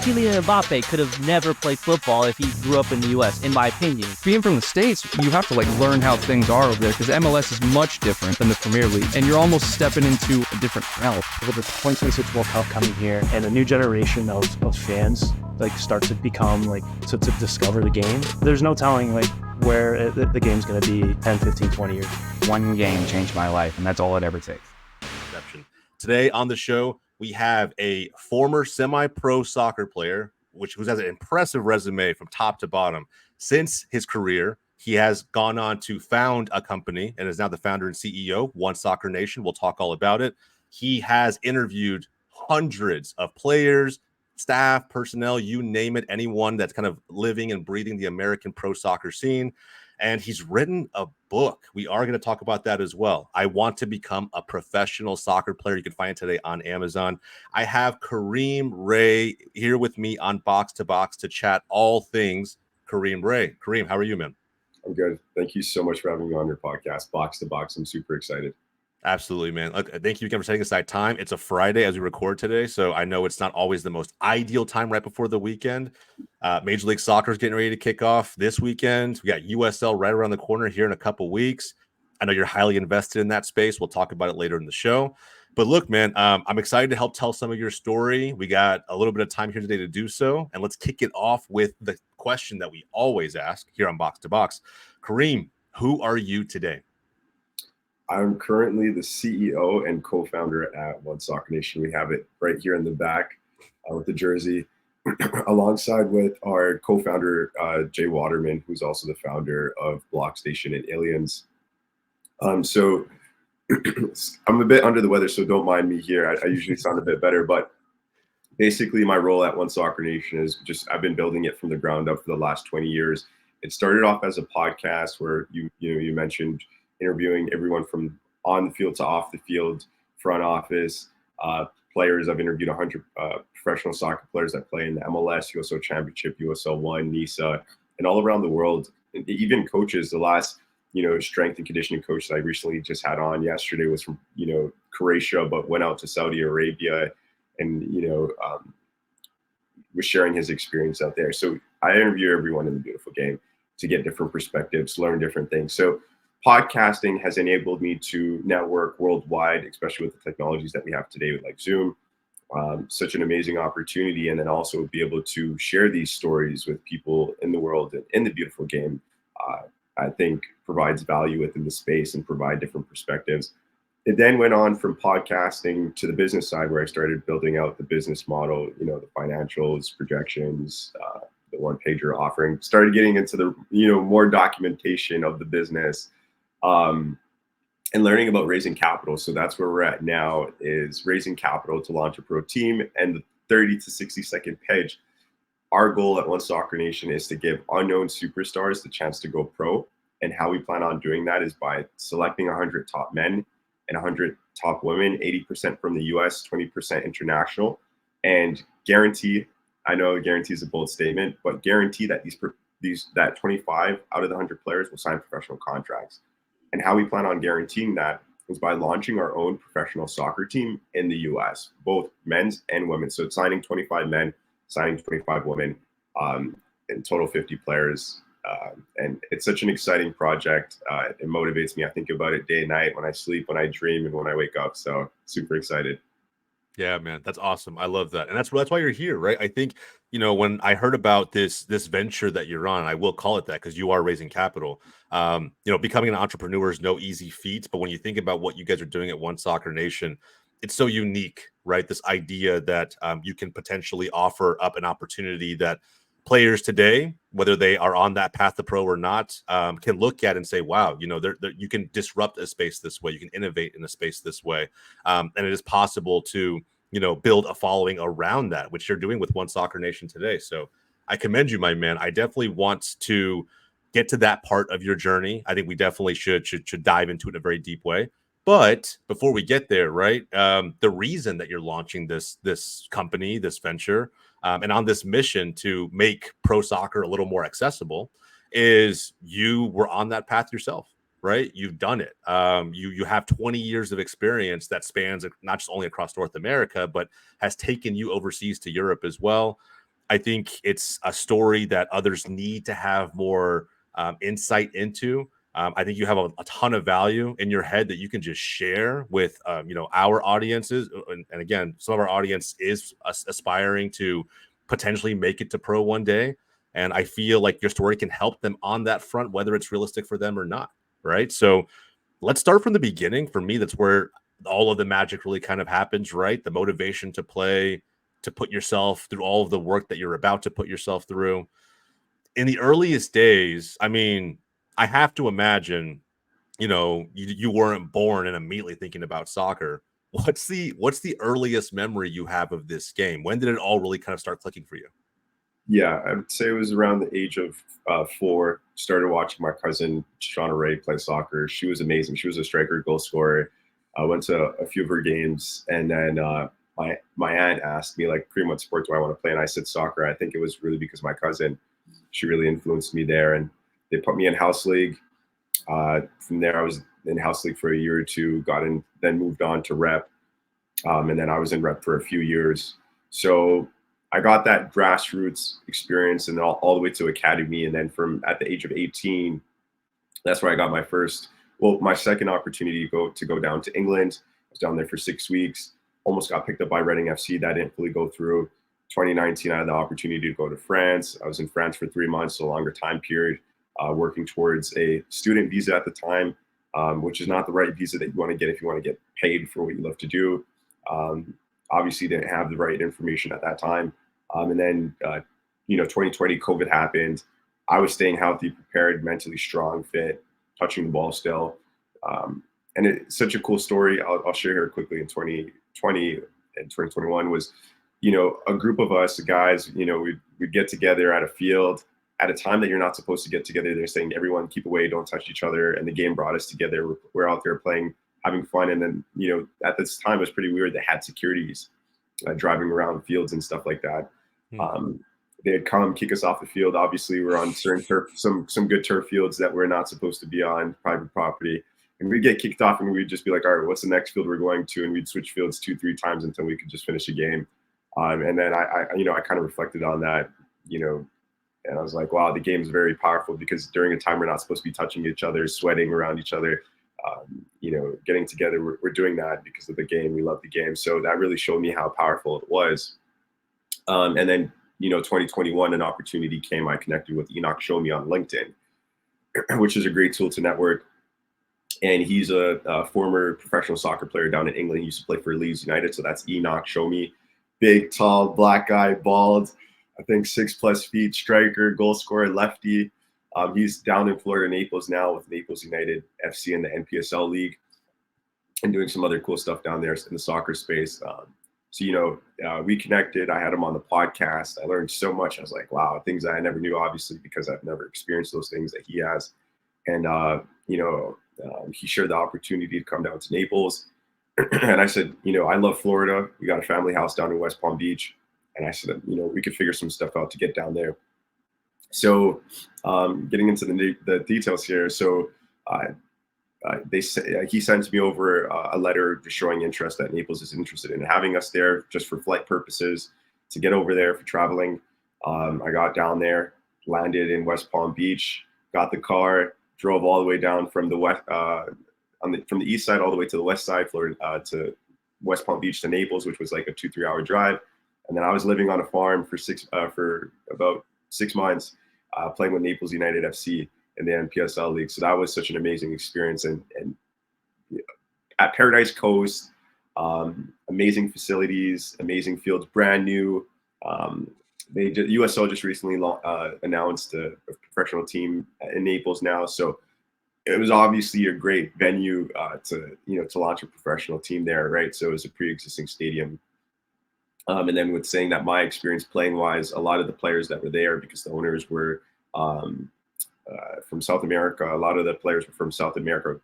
Kylian Mbappe could have never played football if he grew up in the U.S., in my opinion. Being from the States, you have to learn how things are over there because MLS is much different than the Premier League, and you're almost stepping into a different realm. With the 2026 World Cup coming here and a new generation of fans start to become to discover the game, there's no telling where the game's going to be 10, 15, 20 years. One game changed my life, and that's all it ever takes. Today on the show, we have a former semi-pro soccer player, who has an impressive resume from top to bottom. Since his career, he has gone on to found a company and is now the founder and CEO, One Soccer Nation. We'll talk all about it. He has interviewed hundreds of players, staff, personnel, you name it, anyone that's kind of living and breathing the American pro soccer scene. And he's written a book. We are going to talk about that as well. I Want to Become a Professional Soccer Player. You can find it today on Amazon. I have Kareem Rae here with me on Box to Box to chat all things Kareem Rae. Kareem, how are you, man? I'm good. Thank you so much for having me on your podcast, Box to Box. I'm super excited. Absolutely, man. Look, thank you again for setting aside time. It's a Friday as we record today, so I know it's not always the most ideal time right before the weekend. Major League Soccer is getting ready to kick off this weekend. We got USL right around the corner here in a couple weeks. I know you're highly invested in that space. We'll talk about it later in the show. But look, man, I'm excited to help tell some of your story. We got a little bit of time here today to do so, and let's kick it off with the question that we always ask here on Box to Box. Kareem, who are you today? I'm currently the CEO and co-founder at One Soccer Nation. We have it right here in the back with the jersey, alongside with our co-founder, Jay Waterman, who's also the founder of Block Station and Aliens. So I'm a bit under the weather, so don't mind me here. I usually sound a bit better, but basically my role at One Soccer Nation is I've been building it from the ground up for the last 20 years. It started off as a podcast where you mentioned interviewing everyone from on the field to off the field, front office, players. I've interviewed 100 professional soccer players that play in the MLS, USL Championship, USL 1, NISA, and all around the world. And even coaches. The last, strength and conditioning coach that I recently just had on yesterday was from, Croatia, but went out to Saudi Arabia and, was sharing his experience out there. So I interview everyone in the beautiful game to get different perspectives, learn different things. So podcasting has enabled me to network worldwide, especially with the technologies that we have today, like Zoom. Such an amazing opportunity, and then also be able to share these stories with people in the world and in the beautiful game. I think provides value within the space and provide different perspectives. It then went on from podcasting to the business side, where I started building out the business model, the financials, projections, the one-pager offering. Started getting into the more documentation of the business. And learning about raising capital. So that's where we're at now, is raising capital to launch a pro team. And the 30 to 60 second pitch, our goal at One Soccer Nation is to give unknown superstars the chance to go pro. And how we plan on doing that is by selecting 100 top men and 100 top women, 80% from the US, 20% international, and guarantee, I know guarantee is a bold statement, but guarantee that that 25 out of the 100 players will sign professional contracts. And how we plan on guaranteeing that is by launching our own professional soccer team in the US, both men's and women. So it's signing 25 men, signing 25 women, in total 50 players. And it's such an exciting project. It motivates me. I think about it day and night, when I sleep, when I dream, and when I wake up. So super excited. Yeah, man, that's awesome. I love that. And that's why you're here, right? I think, when I heard about this venture that you're on, I will call it that because you are raising capital. Becoming an entrepreneur is no easy feat. But when you think about what you guys are doing at One Soccer Nation, it's so unique, right? This idea that you can potentially offer up an opportunity that players today, whether they are on that path to pro or not, can look at and say, wow, you can disrupt a space this way. You can innovate in a space this way. And it is possible to, build a following around that, which you're doing with One Soccer Nation today. So I commend you, my man. I definitely want to get to that part of your journey. I think we definitely should dive into it in a very deep way. But before we get there, right, the reason that you're launching this company, this venture, and on this mission to make pro soccer a little more accessible, is you were on that path yourself, right? You've done it. You have 20 years of experience that spans not just only across North America, but has taken you overseas to Europe as well. I think it's a story that others need to have more insight into. I think you have a ton of value in your head that you can just share with, our audiences. And again, some of our audience is aspiring to potentially make it to pro one day. And I feel like your story can help them on that front, whether it's realistic for them or not. Right. So let's start from the beginning. For me, that's where all of the magic really kind of happens, right? The motivation to play, to put yourself through all of the work that you're about to put yourself through. In the earliest days, I mean, I have to imagine, you weren't born and immediately thinking about soccer. What's the earliest memory you have of this game? When did it all really kind of start clicking for you? Yeah, I would say it was around the age of 4. Started watching my cousin Kareem Rae play soccer. She was amazing. She was a striker, goal scorer. I went to a few of her games, and then my aunt asked me, like, Kareem, what sport do I want to play? And I said soccer. I think it was really because my cousin, she really influenced me there, and they put me in house league. From there, I was in house league for a year or two. Got in, then moved on to rep, and then I was in rep for a few years. So I got that grassroots experience, and all the way to academy. And then from at the age of 18, that's where I got my second opportunity to go down to England. I was down there for 6 weeks. Almost got picked up by Reading FC. That didn't fully go through. 2019, I had the opportunity to go to France. I was in France for 3 months, a longer time period, working towards a student visa at the time, which is not the right visa that you want to get if you want to get paid for what you love to do. Obviously, didn't have the right information at that time. And then, 2020, COVID happened. I was staying healthy, prepared, mentally strong, fit, touching the ball still. And it's such a cool story. I'll share here quickly. In 2020 and 2021 was, a group of us guys, we'd get together at a field at a time that you're not supposed to get together. They're saying, everyone keep away, don't touch each other. And the game brought us together. We're out there playing, having fun. And then, at this time, it was pretty weird. They had securities driving around fields and stuff like that. They had come kick us off the field. Obviously, we're on certain turf, some good turf fields that we're not supposed to be on, private property. And we'd get kicked off, and we'd just be like, all right, what's the next field we're going to? And we'd switch fields 2-3 times until we could just finish a game. And then I kind of reflected on that, and I was like, wow, the game's very powerful, because during a time we're not supposed to be touching each other, sweating around each other, getting together, we're doing that because of the game. We love the game. So that really showed me how powerful it was. And then, 2021, an opportunity came. I connected with Enoch Shomi on LinkedIn, which is a great tool to network. And he's a former professional soccer player down in England. He used to play for Leeds United. So that's Enoch Shomi. Big, tall, black guy, bald, I think 6+ feet, striker, goal scorer, lefty. He's down in Florida, Naples now, with Naples United FC in the NPSL league, and doing some other cool stuff down there in the soccer space. So, we connected. I had him on the podcast. I learned so much. I was like, wow, things that I never knew, obviously, because I've never experienced those things that he has. And, he shared the opportunity to come down to Naples. And I said, I love Florida. We got a family house down in West Palm Beach. And I said, we could figure some stuff out to get down there. So getting into the details here. So he sent me over a letter just showing interest that Naples is interested in having us there just for flight purposes, to get over there for traveling. I got down there, landed in West Palm Beach, got the car, drove all the way down from the west, from the east side all the way to the west side, Florida, to West Palm Beach to Naples, which was like a 2-3 hour drive. And then I was living on a farm for about 6 months, playing with Naples United FC in the NPSL league. So that was such an amazing experience. And at Paradise Coast, amazing facilities, amazing fields, brand new. USL just recently announced a professional team in Naples now. So it was obviously a great venue to launch a professional team there, right? So it was a pre-existing stadium. And then with saying that, my experience playing wise, a lot of the players that were there, because the owners were from South America, a lot of the players were from South America,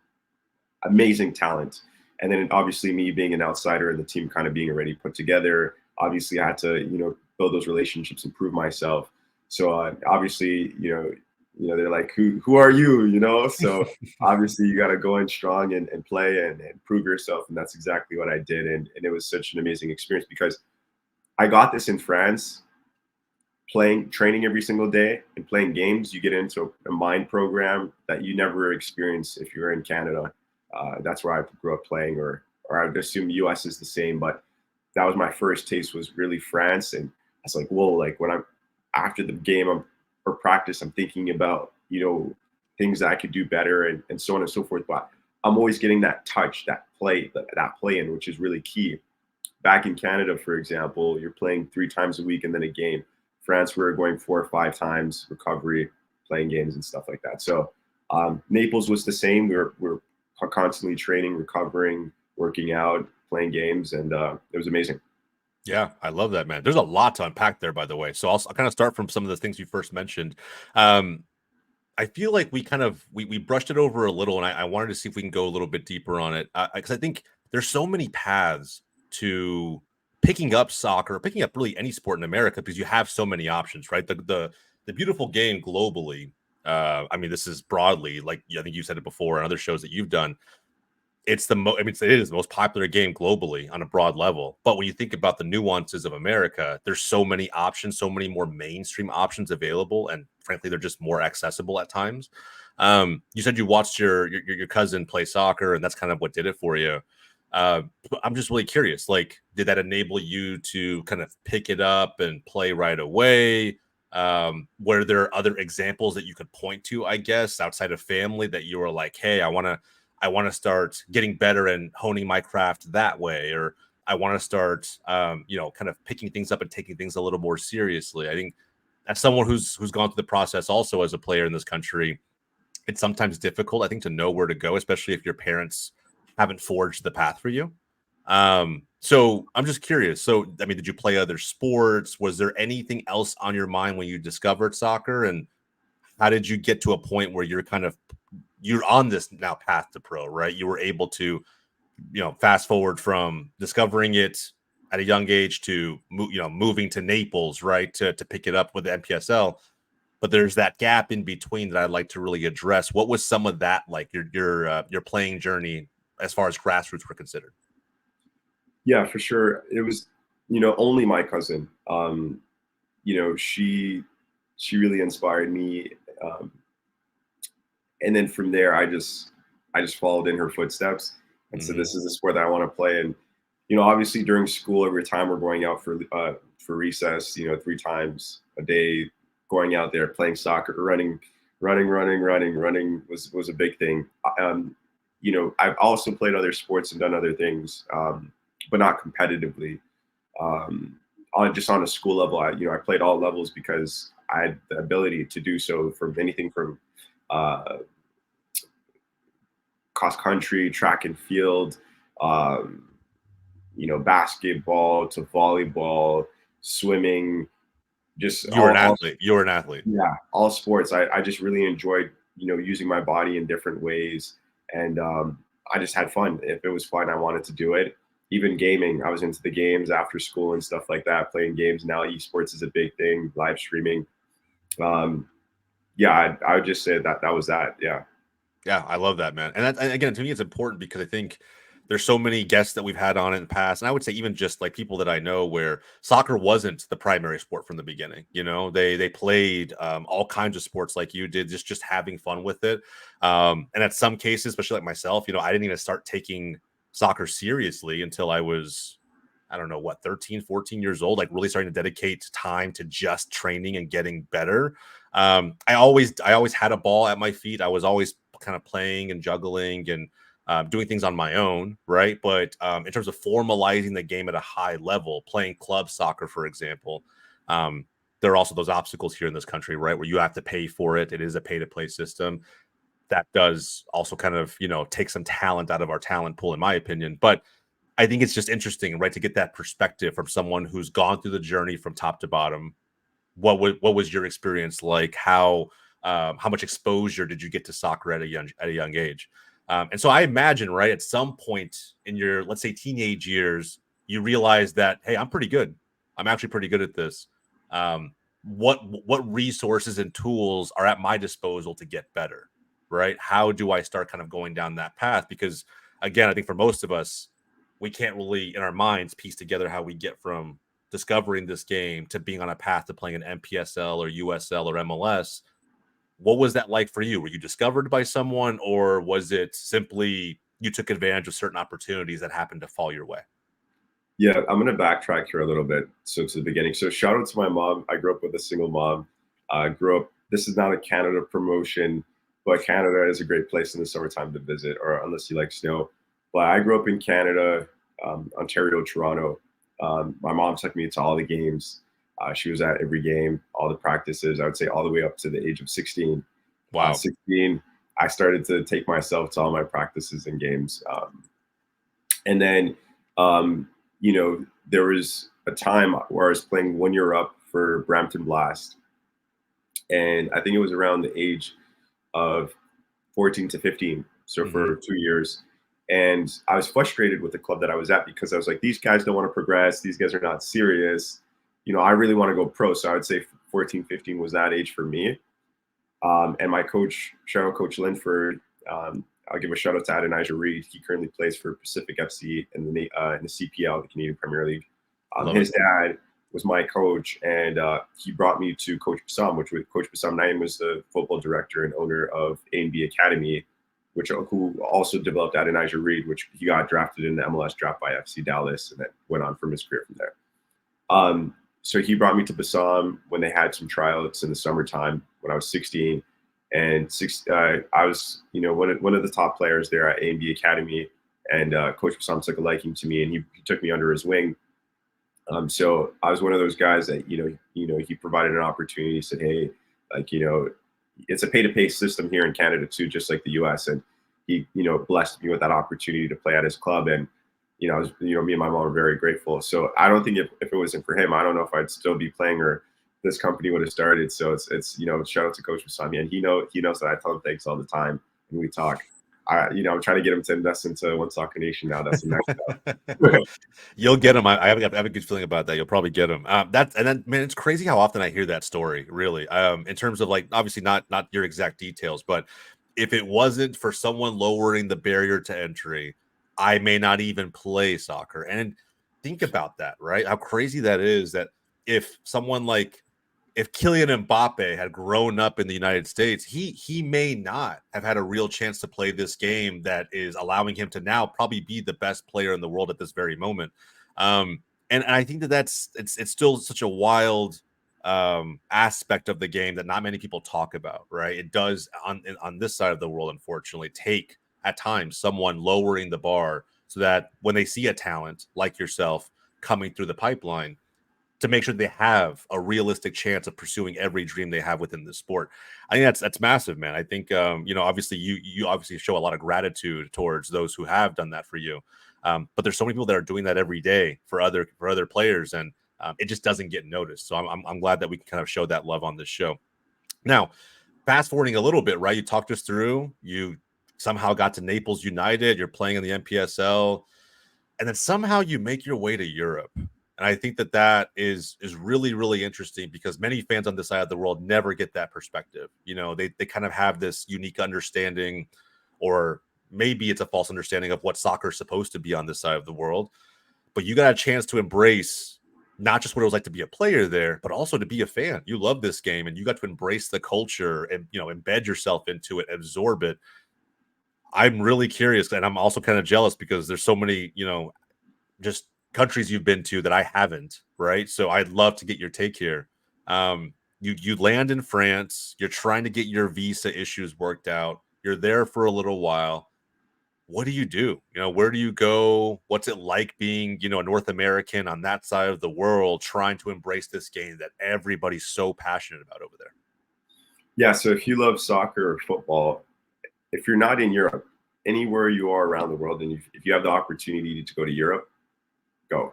amazing talent. And then obviously me being an outsider and the team kind of being already put together, obviously I had to, build those relationships, improve myself. So obviously, they're like, who are you? So obviously you got to go in strong and play and prove yourself. And that's exactly what I did. And it was such an amazing experience, because I got this in France training every single day and playing games, you get into a mind program that you never experience if you're in Canada. That's where I grew up playing, or I would assume US is the same, but that was my first taste, was really France. And I was like, whoa, like when I'm after the game or practice, I'm thinking about, things that I could do better, and so on and so forth. But I'm always getting that touch, that play in, which is really key. Back in Canada, for example, you're playing 3 times a week and then a game. France, we're going 4 or 5 times, recovery, playing games and stuff like that. So Naples was the same. We're constantly training, recovering, working out, playing games, and it was amazing. Yeah, I love that, man. There's a lot to unpack there, by the way. So I'll kind of start from some of the things you first mentioned. I feel like we brushed it over a little, and I wanted to see if we can go a little bit deeper on it, because I think there's so many paths to picking up soccer, picking up really any sport in America, because you have so many options, right? The beautiful game globally. I mean, this is broadly, like I think you said it before, and other shows that you've done. It's it is the most popular game globally on a broad level. But when you think about the nuances of America, there's so many options, so many more mainstream options available, and frankly, they're just more accessible at times. You said you watched your cousin play soccer, and that's kind of what did it for you. But I'm just really curious, like, did that enable you to kind of pick it up and play right away? Were there other examples that you could point to, I guess, outside of family, that you were like, hey, I want to start getting better and honing my craft that way, or I want to start, kind of picking things up and taking things a little more seriously. I think as someone who's gone through the process also as a player in this country, it's sometimes difficult, I think, to know where to go, especially if your parents haven't forged the path for you. So I'm just curious. So, I mean, did you play other sports? Was there anything else on your mind when you discovered soccer? And how did you get to a point where you're on this now path to pro, right? You were able to, fast forward from discovering it at a young age to, moving to Naples, right? To pick it up with the NPSL. But there's that gap in between that I'd like to really address. What was some of that, like your playing journey as far as grassroots were considered? Yeah, for sure. It was, only my cousin. She really inspired me. And then from there, I just followed in her footsteps. And so this is the sport that I want to play. And, obviously during school, every time we're going out for recess, 3 times a day, going out there, playing soccer, running was a big thing. I've also played other sports and done other things, but not competitively. Just on a school level, I played all levels because I had the ability to do so, from anything from cross country, track and field, basketball to volleyball, swimming, just You were an athlete. You were an athlete. Yeah, all sports. I just really enjoyed, using my body in different ways. And I just had fun. If it was fun, I wanted to do it. Even gaming, I was into the games after school and stuff like that, playing games. Now esports is a big thing, live streaming. I would just say that was that. Yeah. Yeah, I love that, man. And again, to me, it's important because I think there's so many guests that we've had on in the past. And I would say even just like people that I know where soccer wasn't the primary sport from the beginning. They played all kinds of sports like you did, just having fun with it. And at some cases, especially like myself, I didn't even start taking soccer seriously until I was, I don't know, 13, 14 years old, like really starting to dedicate time to just training and getting better. I always had a ball at my feet. I was always kind of playing and juggling and doing things on my own, right? But in terms of formalizing the game at a high level, playing club soccer, for example, there are also those obstacles here in this country, right, where you have to pay for it. It is a pay-to-play system. That does also kind of, take some talent out of our talent pool, in my opinion. But I think it's just interesting, right, to get that perspective from someone who's gone through the journey from top to bottom. What was your experience like? How much exposure did you get to soccer at a young age? And so I imagine, right, at some point in your, let's say, teenage years, you realize that, hey, I'm pretty good. I'm actually pretty good at this. What resources and tools are at my disposal to get better, right? How do I start kind of going down that path? Because again, I think for most of us, we can't really, in our minds, piece together how we get from discovering this game to being on a path to playing an MPSL or USL or MLS. What was that like for you? Were you discovered by someone, or was it simply you took advantage of certain opportunities that happened to fall your way? Yeah, I'm gonna backtrack here a little bit. So to the beginning. So shout out to my mom. I grew up with a single mom. I grew up. This is not a Canada promotion, but Canada is a great place in the summertime to visit, or unless you like snow. But I grew up in Canada, Ontario, Toronto. My mom took me to all the games. She was at every game, all the practices. I would say all the way up to the age of 16. Wow. 16, I started to take myself to all my practices and games. And then, you know, there was a time where I was playing 1 year up for Brampton Blast. And I think it was around the age of 14 to 15. So for 2 years. And I was frustrated with the club that I was at because I was like, these guys don't want to progress. These guys are not serious. You know, I really want to go pro. So I would say 14, 15 was that age for me. And my coach, shout out Coach Linford, I'll give a shout out to Adonijah Reed. He currently plays for Pacific FC in the CPL, the Canadian Premier League. His dad was my coach, and he brought me to Coach Bassam, Coach Bassam Naim was the football director and owner of A&B Academy, who also developed Adonijah Reed, which he got drafted in the MLS draft by FC Dallas, and then went on from his career from there. So he brought me to Bassam when they had some tryouts in the summertime when I was 16. And I was, you know, one of the top players there at A&B Academy, and Coach Bassam took a liking to me, and he took me under his wing. So I was one of those guys that, you know, he provided an opportunity. He said, hey, like, you know, it's a pay-to-pay system here in Canada too, just like the US. And he, you know, blessed me with that opportunity to play at his club. And, you know, me and my mom are very grateful. So I don't think if it wasn't for him, I don't know if I'd still be playing or this company would have started. So it's you know, shout out to Coach Bassam. And he knows that I tell him thanks all the time when we talk. I'm trying to get him to invest into One Soccer Nation now. That's the next step. You'll get him. I have a good feeling about that. You'll probably get him. And then, man, it's crazy how often I hear that story. Really, in terms of like, obviously not your exact details, but if it wasn't for someone lowering the barrier to entry, I may not even play soccer. And think about that, right? How crazy that is. That if someone like if Kylian Mbappe had grown up in the United States, he may not have had a real chance to play this game that is allowing him to now probably be the best player in the world at this very moment. And I think it's still such a wild aspect of the game that not many people talk about, right? It does on this side of the world, unfortunately, take at times someone lowering the bar so that when they see a talent like yourself coming through the pipeline, to make sure they have a realistic chance of pursuing every dream they have within the sport. I think that's massive, man. I think, you know, obviously you obviously show a lot of gratitude towards those who have done that for you. But there's so many people that are doing that every day for other players, and it just doesn't get noticed. So I'm glad that we can kind of show that love on this show. Now, fast forwarding a little bit, right? You talked us through, you somehow got to Naples United, you're playing in the MPSL, and then somehow you make your way to Europe. And I think that is really, really interesting because many fans on this side of the world never get that perspective. You know, they kind of have this unique understanding, or maybe it's a false understanding of what soccer is supposed to be on this side of the world. But you got a chance to embrace not just what it was like to be a player there, but also to be a fan. You love this game and you got to embrace the culture and, you know, embed yourself into it, absorb it. I'm really curious, and I'm also kind of jealous because there's so many, you know, just countries you've been to that I haven't, right? So I'd love to get your take here. You land in France, you're trying to get your visa issues worked out. You're there for a little while. What do? You know, where do you go? What's it like being, you know, a North American on that side of the world trying to embrace this game that everybody's so passionate about over there? Yeah, so if you love soccer or football, if you're not in Europe, anywhere you are around the world, and if you have the opportunity to go to Europe, go.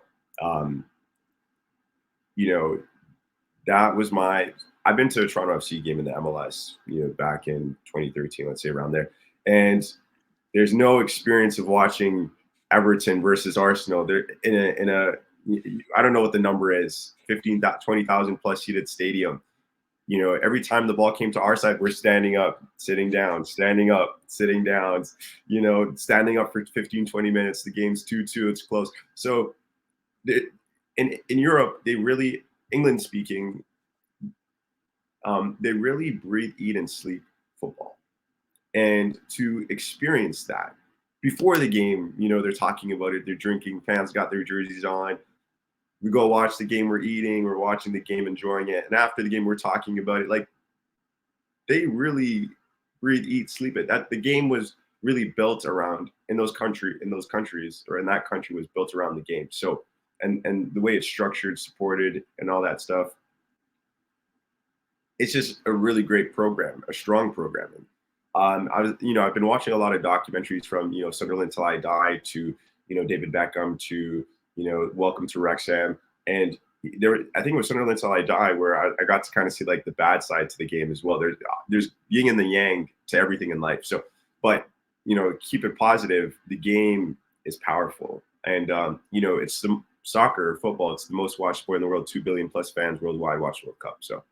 You know, that was I've been to a Toronto FC game in the MLS, you know, back in 2013, let's say around there. And there's no experience of watching Everton versus Arsenal. They're in a I don't know what the number is, 20,000 plus seated stadium. You know, every time the ball came to our side, we're standing up, sitting down, standing up, sitting down, you know, standing up for 15, 20 minutes. The game's 2-2, it's close. So in Europe, they really, England speaking, they really breathe, eat, and sleep football. And to experience that before the game, they're talking about it, they're drinking, fans got their jerseys on. We go watch the game, we're eating, we're watching the game, enjoying it. And after the game, we're talking about it. Like, they really breathe, eat, sleep it. That the game was really built around in those countries, or in that country, was built around the game. So, and the way it's structured, supported, and all that stuff, it's just a really great program, a strong programming. I've been watching a lot of documentaries from, Sunderland Till I Die to, David Beckham to, Welcome to Wrexham. And I think it was Sunderland Till I Die where I got to kind of see like the bad side to the game as well. There's yin and the yang to everything in life. So, but, keep it positive. The game is powerful. And, it's the soccer, football, it's the most watched sport in the world. 2 billion plus fans worldwide watch the World Cup. So,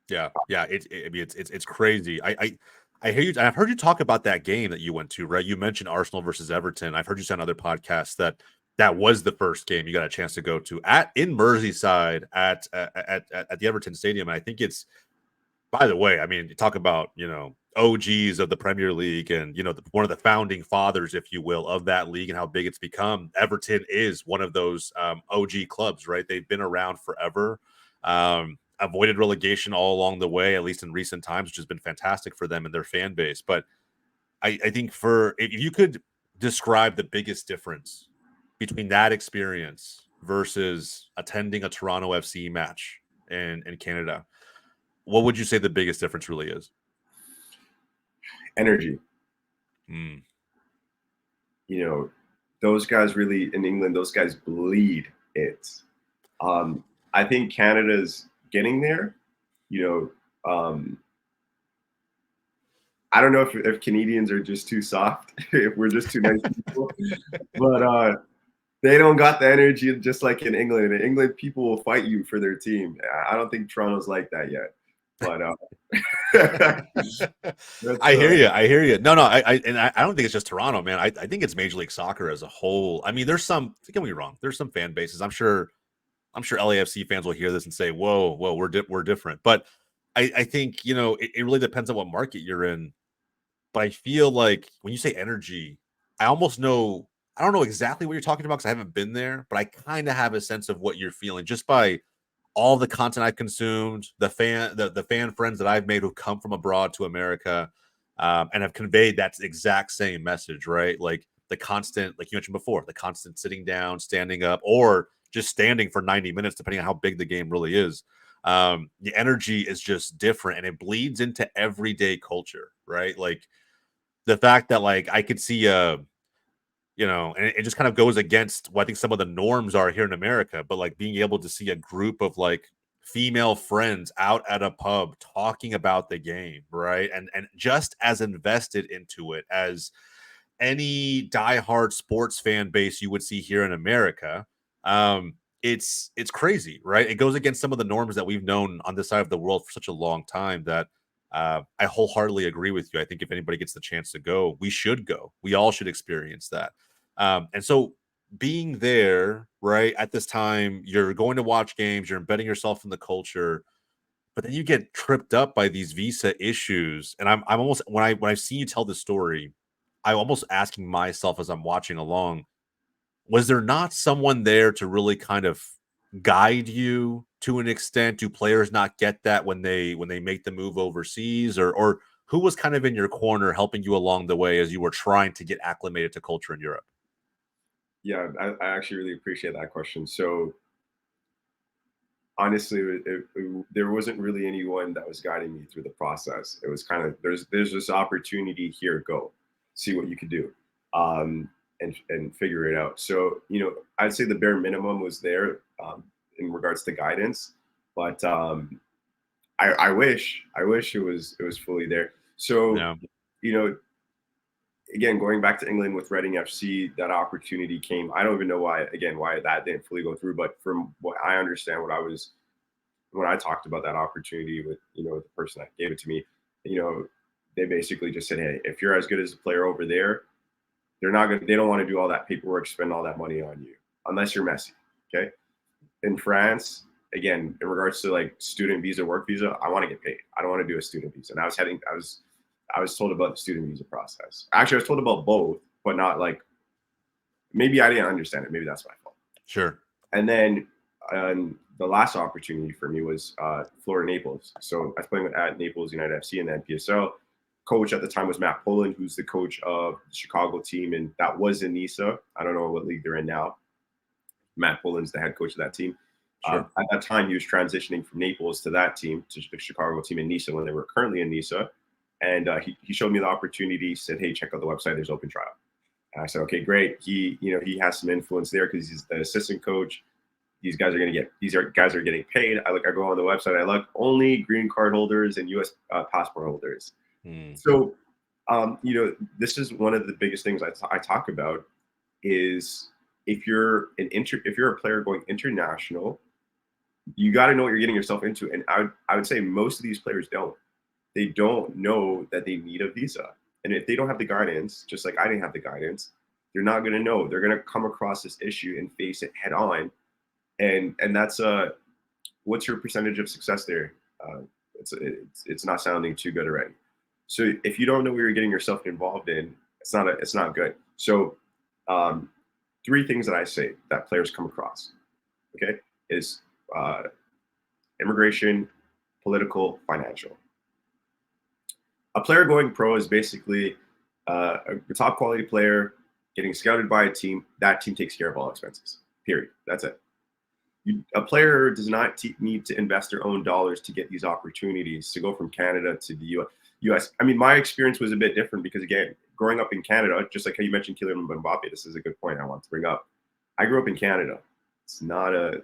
yeah. It's crazy. I hear you. I've heard you talk about that game that you went to, right? You mentioned Arsenal versus Everton. I've heard you say on other podcasts that was the first game you got a chance to go to in Merseyside at the Everton Stadium. And I think it's, by the way, I mean, you talk about, OGs of the Premier League and, one of the founding fathers, if you will, of that league and how big it's become. Everton is one of those OG clubs, right? They've been around forever. Avoided relegation all along the way, at least in recent times, which has been fantastic for them and their fan base. But I think if you could describe the biggest difference between that experience versus attending a Toronto FC match in Canada, what would you say the biggest difference really is? Energy. Those guys really, in England, those guys bleed it. I think Canada's getting there. I don't know if Canadians are just too soft, if we're just too nice people, but they don't got the energy just like in England. In England, people will fight you for their team. I don't think Toronto's like that yet. But I hear you. No, I don't think it's just Toronto, man. I think it's Major League Soccer as a whole. I mean, don't get me wrong, there's some fan bases. I'm sure LAFC fans will hear this and say, "Whoa, we're different." But I think it really depends on what market you're in. But I feel like when you say energy, I almost know. I don't know exactly what you're talking about because I haven't been there, but I kind of have a sense of what you're feeling just by all the content I've consumed, the fan friends that I've made who come from abroad to America, and have conveyed that exact same message, right? Like the constant, like you mentioned before, the constant sitting down, standing up, or just standing for 90 minutes, depending on how big the game really is. The energy is just different, and it bleeds into everyday culture, right? Like the fact that like I could see and it just kind of goes against what I think some of the norms are here in America, but like being able to see a group of like female friends out at a pub talking about the game, right? And just as invested into it as any diehard sports fan base you would see here in America. It's crazy, right? It goes against some of the norms that we've known on this side of the world for such a long time that I wholeheartedly agree with you. I think if anybody gets the chance to go, we should go. We all should experience that. And so being there, right, at this time, you're going to watch games, you're embedding yourself in the culture, but then you get tripped up by these visa issues. And I'm almost when I've seen you tell this story, I'm almost asking myself as I'm watching along, was there not someone there to really kind of guide you to an extent? Do players not get that when they make the move overseas, or who was kind of in your corner helping you along the way as you were trying to get acclimated to culture in Europe? Yeah, I actually really appreciate that question. So honestly, there wasn't really anyone that was guiding me through the process. It was kind of there's this opportunity here, go see what you could do, and figure it out. So I'd say the bare minimum was there in regards to guidance, but I wish it was fully there. So Yeah. Again, going back to England with Reading FC, that opportunity came. I don't even know why that didn't fully go through, but from what I understand, when I talked about that opportunity with the person that gave it to me, they basically just said, hey, if you're as good as a player over there, they don't want to do all that paperwork, spend all that money on you, unless you're Messi. Okay. in France, again, in regards to like student visa, work visa, I want to get paid. I don't want to do a student visa. And I was told about the student visa process. Actually, I was told about both, but not like, maybe I didn't understand it. Maybe that's my fault. Sure. And then the last opportunity for me was Florida Naples. So I was playing at Naples United FC in the NPSL. Coach at the time was Matt Poland, who's the coach of the Chicago team, and that was in Nisa. I don't know what league they're in now. Matt Poland's the head coach of that team. Sure. At that time, he was transitioning from Naples to that team, to the Chicago team in Nisa when they were currently in Nisa. And he showed me the opportunity, said, hey, check out the website, there's open trial. And I said, okay, great. He has some influence there because he's the assistant coach. These guys are getting paid. I go on the website, I look only green card holders and US passport holders. So, this is one of the biggest things I talk about is if you're a player going international, you got to know what you're getting yourself into. And I would say most of these players don't. They don't know that they need a visa. And if they don't have the guidance, just like I didn't have the guidance, they're not going to know. They're going to come across this issue and face it head on. And that's what's your percentage of success there? It's not sounding too good already. So if you don't know what you're getting yourself involved in, it's not good. So 3 things that I say that players come across, okay, is immigration, political, financial. A player going pro is basically a top quality player getting scouted by a team. That team takes care of all expenses, period. That's it. A player does not need to invest their own dollars to get these opportunities to go from Canada to the US. I mean, my experience was a bit different because, again, growing up in Canada, just like how you mentioned Kylian Mbappe, this is a good point I want to bring up. I grew up in Canada. It's not a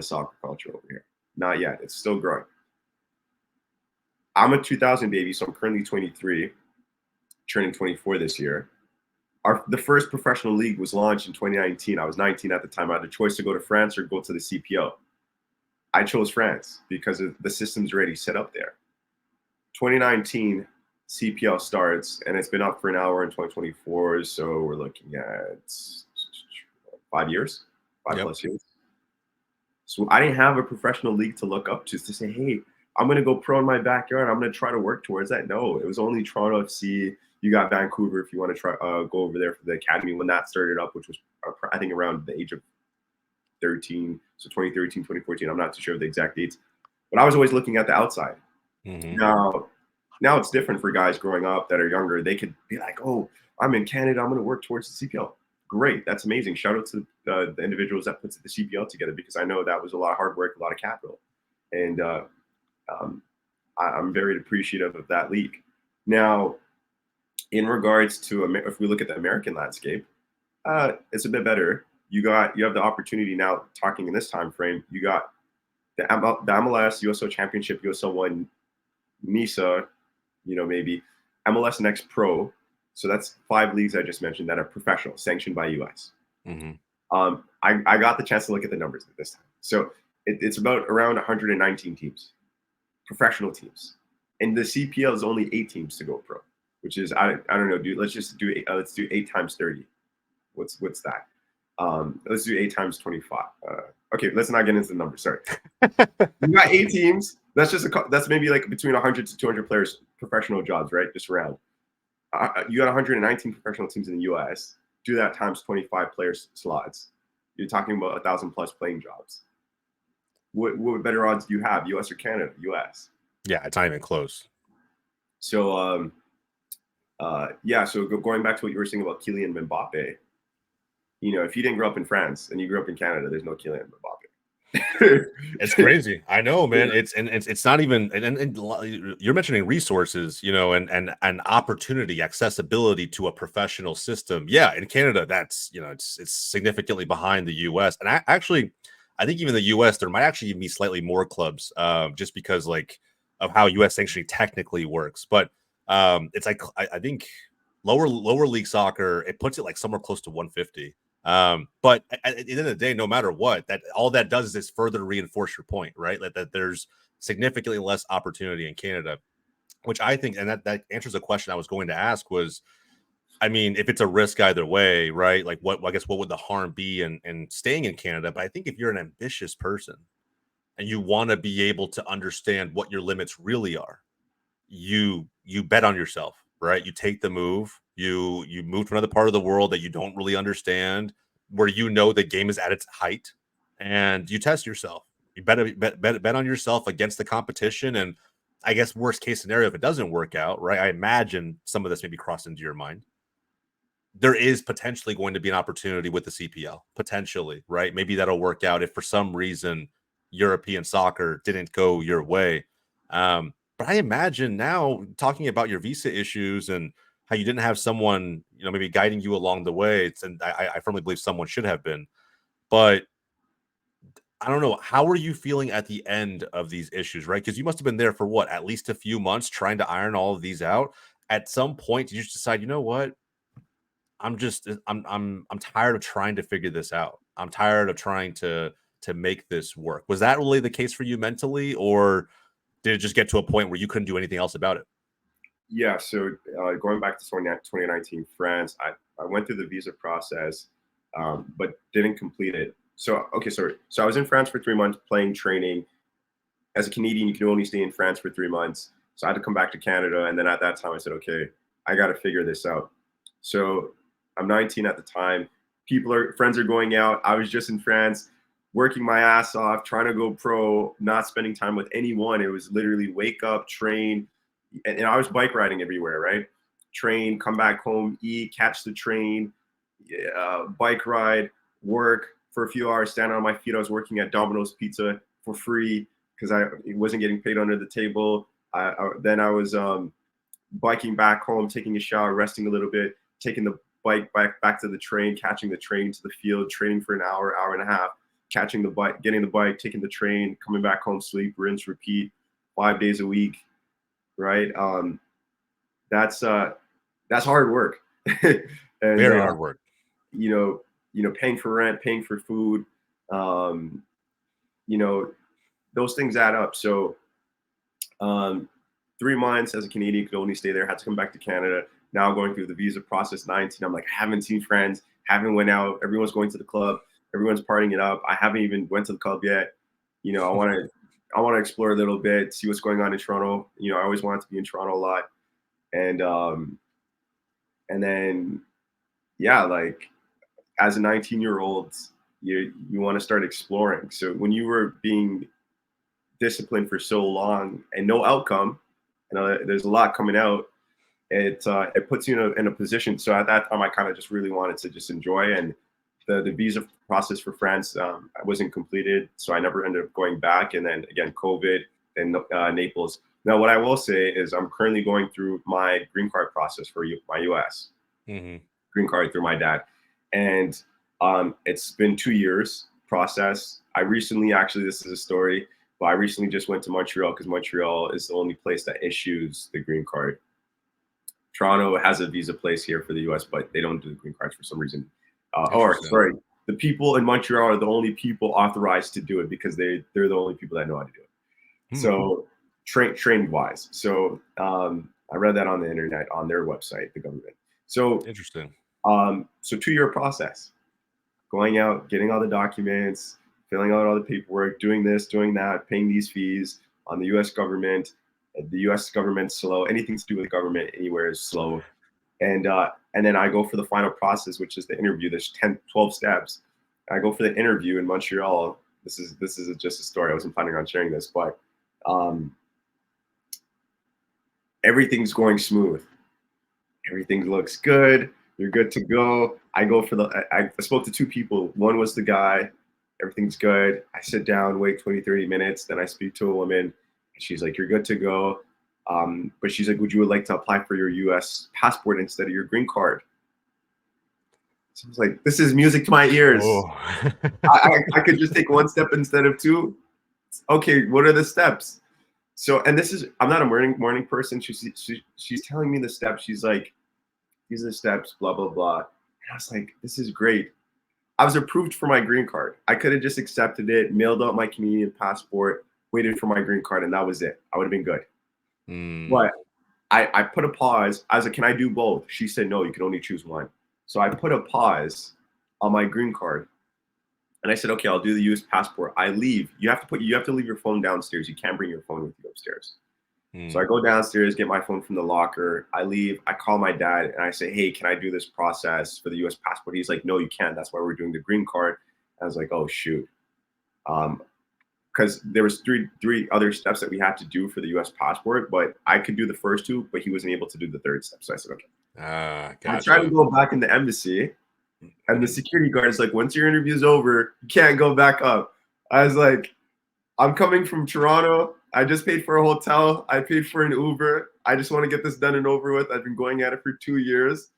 soccer culture over here. Not yet. It's still growing. I'm a 2000 baby, so I'm currently 23, turning 24 this year. The first professional league was launched in 2019. I was 19 at the time. I had a choice to go to France or go to the CPL. I chose France because the system's already set up there. 2019 CPL starts, and it's been up for an hour in 2024. So we're looking at 5 years, 5 plus years. So I didn't have a professional league to look up to say, hey, I'm going to go pro in my backyard. I'm going to try to work towards that. No, it was only Toronto FC. You got Vancouver if you want to try go over there for the academy when that started up, which was I think around the age of 13, so 2013, 2014. I'm not too sure of the exact dates, but I was always looking at the outside. Now it's different for guys growing up that are younger. They could be like, oh, I'm in Canada. I'm going to work towards the CPL. Great, that's amazing. Shout out to the individuals that put the CPL together because I know that was a lot of hard work, a lot of capital, and I'm very appreciative of that league. Now, in regards to if we look at the American landscape, it's a bit better. You have the opportunity now. Talking in this time frame, you got the MLS, USL Championship, USL One, NISA, maybe MLS Next Pro. So that's 5 leagues I just mentioned that are professional, sanctioned by US. I got the chance to look at the numbers this time. So it's about around 119 teams, professional teams, and the CPL is only 8 teams to go pro. Which is I don't know, dude. Let's just do let's do 8 times 30. What's that? Let's do 8 times 25. Okay, let's not get into the numbers. Sorry. You got 8 teams. That's maybe like between 100 to 200 players, professional jobs, right? Just around. You got 119 professional teams in the US. Do that times 25 players slots. You're talking about 1,000 plus playing jobs. What better odds do you have, US or Canada? US. Yeah, it's not even close. So so going back to what you were saying about Kylian Mbappe, if you didn't grow up in France and you grew up in Canada, there's no Kylian Mbappe. It's crazy. I know, man. It's not even, and you're mentioning resources, and opportunity, accessibility to a professional system. Yeah, in Canada, that's it's significantly behind the US. And I think even the US, there might actually even be slightly more clubs, just because of how US sanctioning technically works. But it's like I think lower league soccer, it puts it like somewhere close to 150. But at the end of the day, no matter what, all that does is further reinforce your point, right? That there's significantly less opportunity in Canada, which I think, and that answers a question I was going to ask was, I mean, if it's a risk either way, right? Like I guess what would the harm be in staying in Canada? But I think if you're an ambitious person and you want to be able to understand what your limits really are, you bet on yourself, right? You take the move. You move to another part of the world that you don't really understand, where you know the game is at its height, and you test yourself. You bet on yourself against the competition. And I guess worst case scenario, if it doesn't work out, right? I imagine some of this maybe crossed into your mind. There is potentially going to be an opportunity with the CPL, potentially, right? Maybe that'll work out if for some reason European soccer didn't go your way. But I imagine now, talking about your visa issues and how you didn't have someone, maybe guiding you along the way. And I firmly believe someone should have been. But I don't know. How are you feeling at the end of these issues, right? Because you must have been there for what, at least a few months trying to iron all of these out. At some point, you just decide, you know what? I'm tired of trying to figure this out. I'm tired of trying to make this work. Was that really the case for you mentally, or did it just get to a point where you couldn't do anything else about it? Yeah, so going back to 2019 France, I went through the visa process, but didn't complete it. So I was in France for 3 months playing training. As a Canadian, you can only stay in France for 3 months. So I had to come back to Canada, and then at that time I said, okay, I got to figure this out. So I'm 19 at the time. Friends are going out. I was just in France, working my ass off, trying to go pro, not spending time with anyone. It was literally wake up, train, and I was bike riding everywhere, right? Train, come back home, eat, catch the train, bike ride, work for a few hours, stand on my feet. I was working at Domino's Pizza for free because I wasn't getting paid under the table. Then I was biking back home, taking a shower, resting a little bit, taking the bike back to the train, catching the train to the field, training for an hour, hour and a half, catching the bike, getting the bike, taking the train, coming back home, sleep, rinse, repeat, 5 days a week, right? That's hard work. And, Very hard work. Paying for rent, paying for food, those things add up. So 3 months as a Canadian, could only stay there, had to come back to Canada. Now going through the visa process, 19, I'm like, I haven't seen friends, haven't went out. Everyone's going to the club. Everyone's partying it up. I haven't even went to the club yet. I want to explore a little bit, see what's going on in Toronto. I always wanted to be in Toronto a lot. And then, yeah, like as a 19-year-old, you want to start exploring. So when you were being disciplined for so long and no outcome, there's a lot coming out. It puts you in a position. So at that time, I kind of just really wanted to just enjoy. And the visa process for France wasn't completed, so I never ended up going back. And then again, COVID and Naples. Now, what I will say is I'm currently going through my green card process for my US green card through my dad, and it's been 2 years process. I recently, actually, this is a story, but I recently just went to Montreal because Montreal is the only place that issues the green card. Toronto has a visa place here for the US, but they don't do the green cards for some reason. The people in Montreal are the only people authorized to do it because they're the only people that know how to do it. So trained wise. So I read that on the internet, on their website, the government. So interesting. So 2-year process, going out, getting all the documents, filling out all the paperwork, doing this, doing that, paying these fees on the US government. The US government's slow. Anything to do with government anywhere is slow. And then I go for the final process, which is the interview. There's 12 steps. I go for the interview in Montreal. This is just a story. I wasn't planning on sharing this, but everything's going smooth. Everything looks good. You're good to go. I spoke to 2 people. One was the guy. Everything's good. I sit down, wait 20, 30 minutes. Then I speak to a woman. She's like, you're good to go. But she's like, would you like to apply for your US passport instead of your green card? So I was like, this is music to my ears. Oh. I could just take 1 step instead of 2. Okay, what are the steps? So, and I'm not a morning person. She's telling me the steps. She's like, these are the steps, blah, blah, blah. And I was like, this is great. I was approved for my green card. I could have just accepted it, mailed out my Canadian passport, waited for my green card, and that was it. I would have been good. But I put a pause. I was like, can I do both? She said, no, you can only choose one. So I put a pause on my green card. And I said, okay, I'll do the US passport. I leave. You have to leave your phone downstairs. You can't bring your phone with you upstairs. So I go downstairs, get my phone from the locker. I leave. I call my dad and I say, hey, can I do this process for the US passport? He's like, no, you can't. That's why we're doing the green card. I was like, oh, shoot. Because there was three other steps that we had to do for the US passport, but I could do the first two, but he wasn't able to do the third step. So I said, okay. Gotcha. I tried to go back in the embassy, and the security guard is like, once your interview's over, you can't go back up. I was like, I'm coming from Toronto. I just paid for a hotel. I paid for an Uber. I just want to get this done and over with. I've been going at it for 2 years.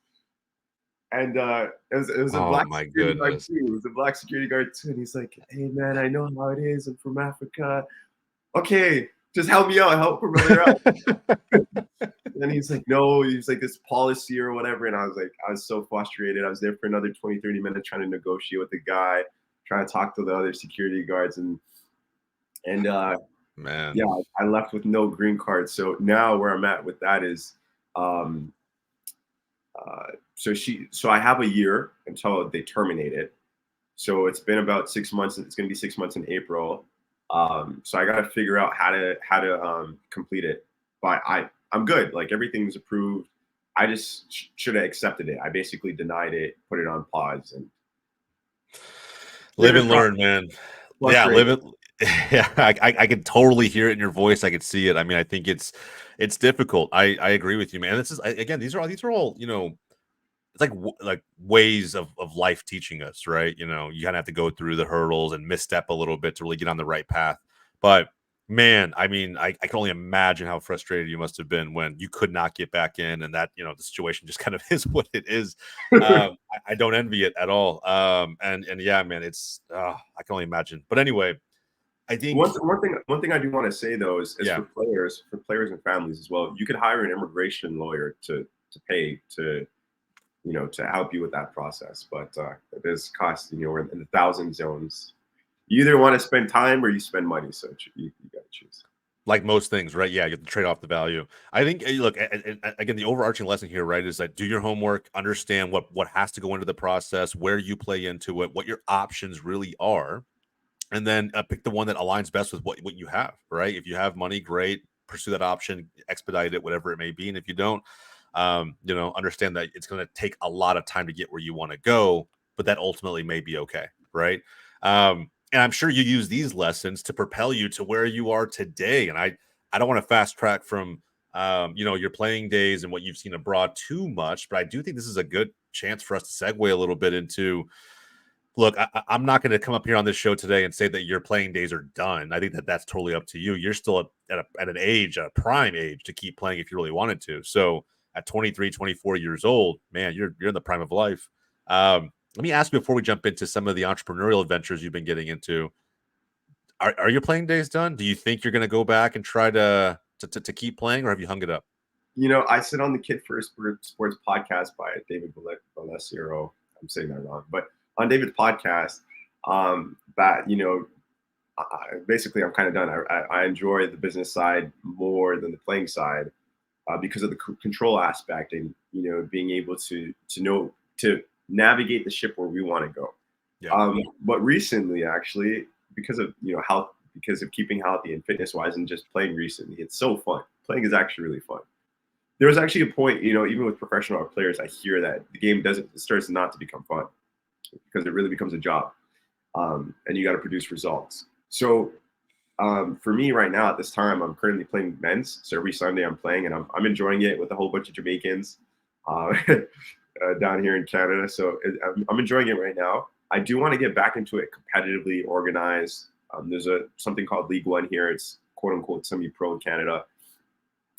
And it was a black security guard too. It was a black security guard too. And he's like, hey man, I know how it is. I'm from Africa. Okay, just help me out. Help a brother out. And he's like, no, he's like this policy or whatever. And I was so frustrated. I was there for another 20, 30 minutes trying to negotiate with the guy, trying to talk to the other security guards. And man, yeah, I left with no green card. So now where I'm at with that is, so I have a year until they terminate it. So it's been about 6 months. It's going to be 6 months in April. So I got to figure out how to complete it. But I'm good. Like everything's approved. I just should have accepted it. I basically denied it, put it on pause, and live and learn, man. Yeah, live it. Yeah, I could totally hear it in your voice. I could see it. I mean, I think it's difficult. I agree with you, man. This is again, these are all, you know, it's like ways of life teaching us, right? You know, you kind of have to go through the hurdles and misstep a little bit to really get on the right path. But man, I mean, I can only imagine how frustrated you must have been when you could not get back in, and that, you know, the situation just kind of is what it is. I don't envy it at all. And yeah, man, it's I can only imagine. But anyway, I think one thing I do want to say though is yeah. for players and families as well. You could hire an immigration lawyer to pay to, you know, to help you with that process, but it is costing, you know, we're in the thousand zones. You either want to spend time or you spend money, so you got to choose. Like most things, right? Yeah, you have to trade off the value. I think, look, again, the overarching lesson here, right, is that do your homework, understand what has to go into the process, where you play into it, what your options really are, and then pick the one that aligns best with what you have, right? If you have money, great, pursue that option, expedite it, whatever it may be. And if you don't, you know, understand that it's going to take a lot of time to get where you want to go, but that ultimately may be okay, right? And I'm sure you use these lessons to propel you to where you are today. And I don't want to fast track from you know, your playing days and what you've seen abroad too much, but I do think this is a good chance for us to segue a little bit into. Look, I'm not going to come up here on this show today and say that your playing days are done. I think that that's totally up to you. You're still at an age, a prime age to keep playing if you really wanted to. So at 23, 24 years old, man, you're in the prime of life. Let me ask you before we jump into some of the entrepreneurial adventures you've been getting into. Are your playing days done? Do you think you're going to go back and try to keep playing, or have you hung it up? You know, I sit on the Kid First Sports podcast by David Balesiro. I'm saying that wrong, but on David's podcast, that, you know, basically I'm kind of done. I enjoy the business side more than the playing side because of the control aspect and, you know, being able to know to navigate the ship where we want to go. Yeah. But recently, actually, because of, you know, health, because of keeping healthy and fitness wise and just playing recently, it's so fun. Playing is actually really fun. There was actually a point, you know, even with professional players, I hear that the game starts not to become fun because it really becomes a job, and you got to produce results. So for me right now at this time, I'm currently playing men's. So every Sunday I'm playing, and I'm enjoying it with a whole bunch of Jamaicans down here in Canada. So I'm enjoying it right now. I do want to get back into it competitively, organized. There's something called League One here. It's quote unquote semi-pro in Canada.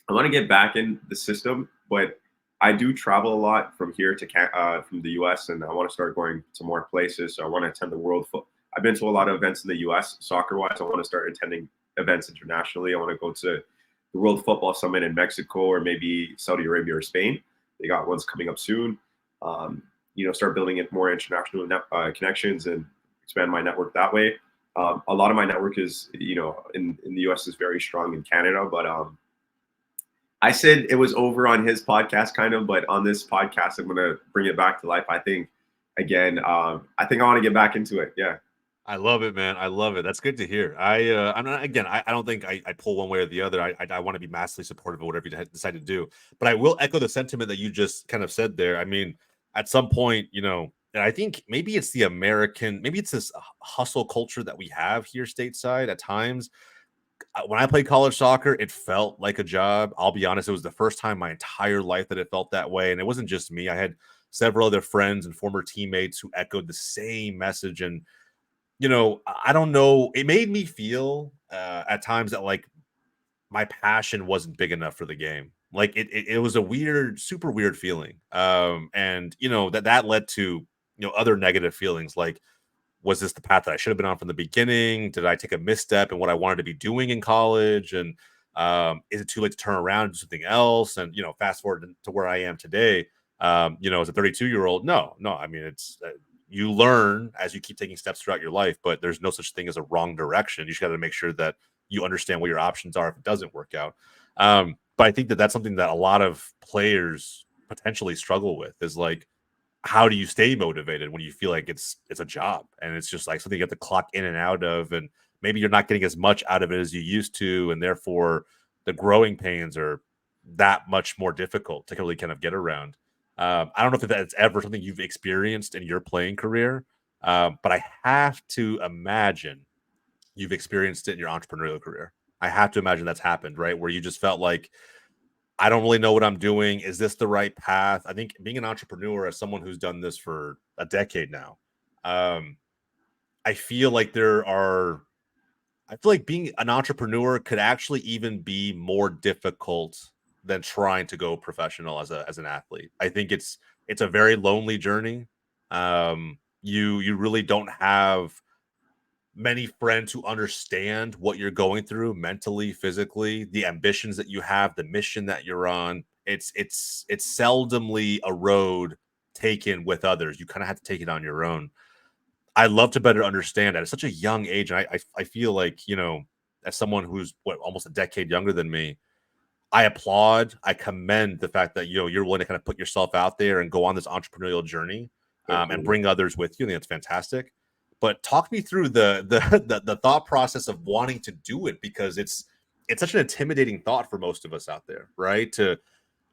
I want to get back in the system, but I do travel a lot from here to from the U.S. and I want to start going to more places. So I want to attend the World Football. I've been to a lot of events in the U.S. soccer-wise. I want to start attending events internationally. I want to go to the World Football Summit in Mexico or maybe Saudi Arabia or Spain. They got ones coming up soon. You know, start building more international connections and expand my network that way. A lot of my network is, you know, in the U.S. is very strong in Canada, but I said it was over on his podcast, kind of, but on this podcast, I'm gonna bring it back to life. I think, again, I think I want to get back into it. Yeah. I love it, man. I love it. That's good to hear. I'm not, again, I don't think I pull one way or the other. I want to be massively supportive of whatever you decide to do. But I will echo the sentiment that you just kind of said there. I mean, at some point, you know, and I think maybe it's the American, maybe it's this hustle culture that we have here stateside at times. When I played college soccer, it felt like a job. I'll be honest, it was the first time my entire life that it felt that way. And it wasn't just me. I had several other friends and former teammates who echoed the same message. And you know, I don't know. It made me feel at times that like my passion wasn't big enough for the game. Like it was a weird, super weird feeling. And you know that led to other negative feelings. Like, was this the path that I should have been on from the beginning? Did I take a misstep in what I wanted to be doing in college? And is it too late to turn around and do something else? And fast forward to where I am today. As a 32-year-old, no. I mean, it's you learn as you keep taking steps throughout your life, but there's no such thing as a wrong direction. You just got to make sure that you understand what your options are if it doesn't work out. But I think that that's something that a lot of players potentially struggle with is like, how do you stay motivated when you feel like it's a job and it's just like something you have to clock in and out of, and maybe you're not getting as much out of it as you used to, and therefore the growing pains are that much more difficult to really kind of get around. I don't know if that's ever something you've experienced in your playing career, but I have to imagine you've experienced it in your entrepreneurial career. I have to imagine that's happened, right? Where you just felt like, I don't really know what I'm doing. Is this the right path? I think being an entrepreneur, as someone who's done this for a decade now, I feel like I feel like being an entrepreneur could actually even be more difficult than trying to go professional as an athlete. I think it's a very lonely journey. You really don't have many friends who understand what you're going through mentally, physically, the ambitions that you have, the mission that you're on. It's seldomly a road taken with others. You kind of have to take it on your own. I love to better understand at such a young age. And I feel like, as someone who's almost a decade younger than me, I applaud, I commend the fact that you're willing to kind of put yourself out there and go on this entrepreneurial journey, and bring others with you. I think that's fantastic. But talk me through the thought process of wanting to do it, because it's such an intimidating thought for most of us out there, right? To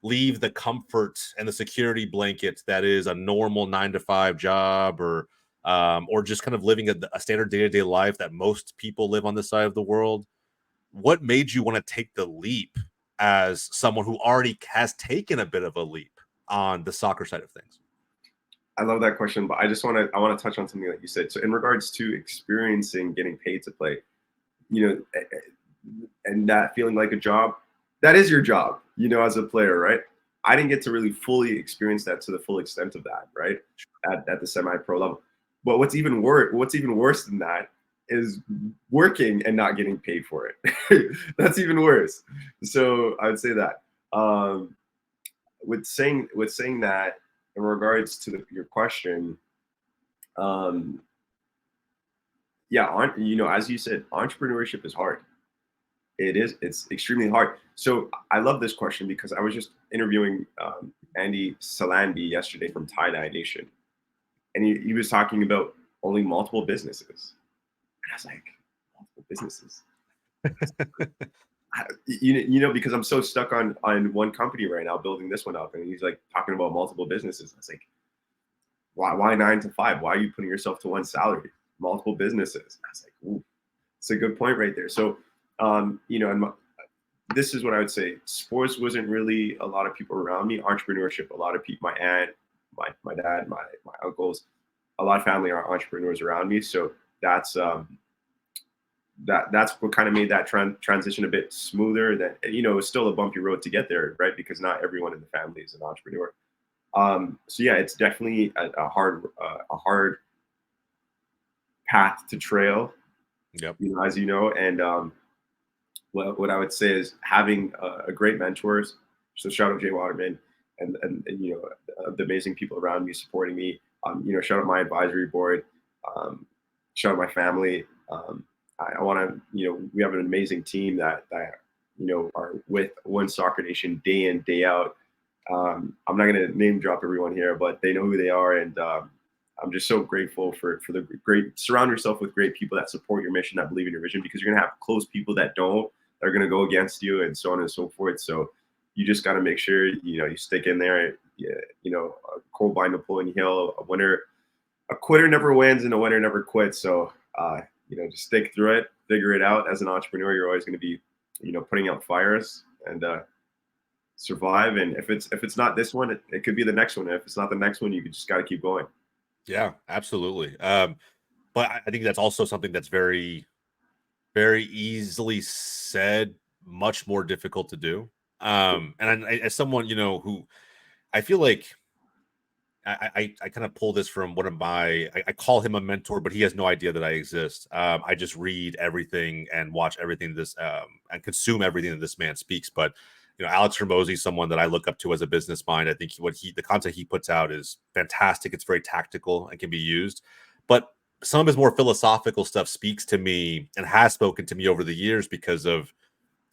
leave the comfort and the security blanket that is a normal 9 to 5 job, or just kind of living a standard day-to-day life that most people live on this side of the world. What made you want to take the leap as someone who already has taken a bit of a leap on the soccer side of things? I love that question, but I want to touch on something that you said. So in regards to experiencing getting paid to play, and that feeling like a job, that is your job, as a player, right? I didn't get to really fully experience that to the full extent of that, right? At the semi-pro level. But what's even worse than that is working and not getting paid for it. That's even worse. So I would say that. With saying that, in regards to your question, as you said, entrepreneurship is hard. It's extremely hard. So I love this question because I was just interviewing Andy Salandhi yesterday from Tie-Dye Nation, and he was talking about owning multiple businesses. And I was like, multiple businesses? Because I'm so stuck on one company right now, building this one up, and he's like talking about multiple businesses. I was like, why 9 to 5? Why are you putting yourself to one salary? Multiple businesses. I was like, ooh, it's a good point right there. So, this is what I would say. Sports wasn't really a lot of people around me. Entrepreneurship, a lot of people, my aunt, my dad, my uncles, a lot of family are entrepreneurs around me. So that's what kind of made that transition a bit smoother. That it's still a bumpy road to get there, right? Because not everyone in the family is an entrepreneur. So yeah, it's definitely a hard path to trail. Yep. As you know, and what I would say is having a great mentors. So shout out Jay Waterman and the amazing people around me supporting me. Shout out my advisory board. Shout out my family. I want to, we have an amazing team that are with One Soccer Nation day in, day out. I'm not going to name drop everyone here, but they know who they are. And I'm just so grateful for the great, surround yourself with great people that support your mission, that believe in your vision, because you're going to have close people that don't, that are going to go against you, and so on and so forth. So you just got to make sure, you stick in there. Yeah, a cold blind Napoleon Hill, a quitter never wins and a winner never quits. So, just stick through it, figure it out. As an entrepreneur, you're always going to be, putting out fires and survive. And if it's not this one, it could be the next one. And if it's not the next one, you just got to keep going. Yeah, absolutely. But I think that's also something that's very, very easily said, much more difficult to do. And as someone, who I feel like I kind of pull this from one of my, I call him a mentor, but he has no idea that I exist. I just read everything and watch everything and consume everything that this man speaks. But Alex Hormozi is someone that I look up to as a business mind. I think the content he puts out is fantastic. It's very tactical and can be used. But some of his more philosophical stuff speaks to me and has spoken to me over the years because of,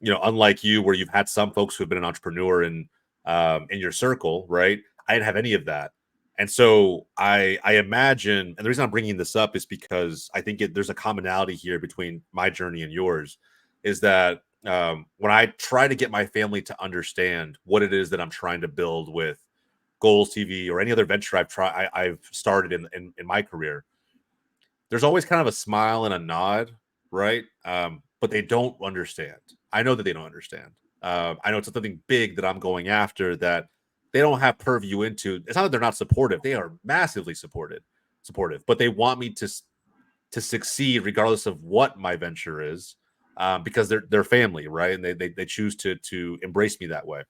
unlike you, where you've had some folks who have been an entrepreneur in your circle, right? I didn't have any of that. And so I imagine, and the reason I'm bringing this up is because I think there's a commonality here between my journey and yours, is that when I try to get my family to understand what it is that I'm trying to build with GOLZtv or any other venture I've started in my career, there's always kind of a smile and a nod, right? But they don't understand. I know that they don't understand. I know it's something big that I'm going after that they don't have purview into. It's not that they're not supportive; they are massively supportive. But they want me to succeed regardless of what my venture is, because they're family, right? And they choose to embrace me that way.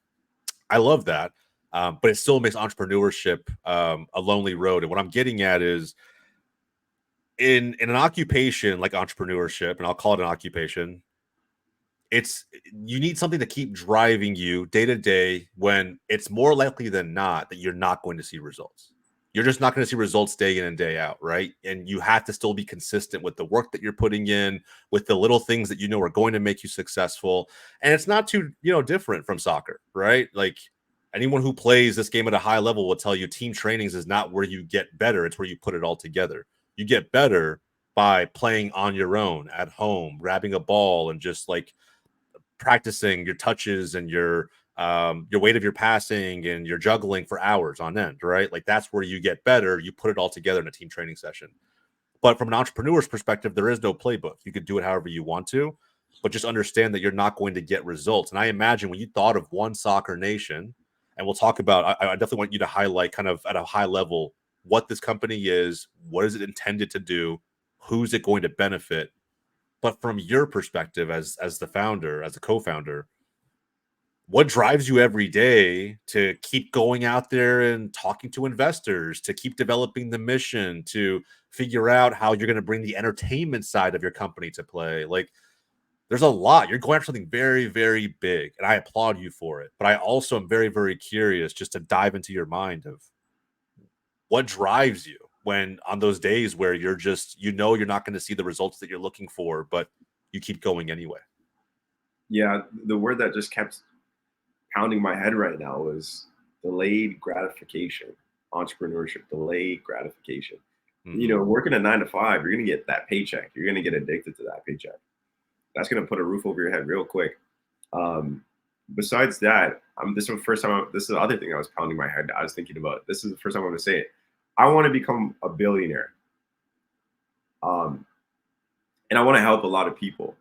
I love that, but it still makes entrepreneurship a lonely road. And what I'm getting at is, in an occupation like entrepreneurship, and I'll call it an occupation, you need something to keep driving you day to day, when it's more likely than not that you're not going to see results. You're just not going to see results day in and day out, right? And you have to still be consistent with the work that you're putting in, with the little things that are going to make you successful. And it's not too different from soccer, right? Like, anyone who plays this game at a high level will tell you team trainings is not where you get better, it's where you put it all together. You get better by playing on your own at home, grabbing a ball and just like practicing your touches and your weight of your passing and your juggling for hours on end, right? Like, that's where you get better. You put it all together in a team training session. But from an entrepreneur's perspective, there is no playbook. You could do it however you want to, but just understand that you're not going to get results. And I imagine when you thought of One Soccer Nation, and we'll talk about, I definitely want you to highlight kind of at a high level what this company is, what is it intended to do, who's it going to benefit. But from your perspective as the founder, as a co-founder, what drives you every day to keep going out there and talking to investors, to keep developing the mission, to figure out how you're going to bring the entertainment side of your company to play? Like, there's a lot. You're going after something very, very big, and I applaud you for it. But I also am very, very curious just to dive into your mind of what drives you when, on those days where you're just, you're not going to see the results that you're looking for, but you keep going anyway. Yeah, the word that just kept pounding my head right now was delayed gratification. Entrepreneurship, delayed gratification. Mm-hmm. Working a 9 to 5, you're going to get that paycheck. You're going to get addicted to that paycheck. That's going to put a roof over your head real quick. Besides that, this is the first time. This is the other thing I was pounding my head. I was thinking about. This is the first time I'm going to say it. I want to become a billionaire. And I want to help a lot of people.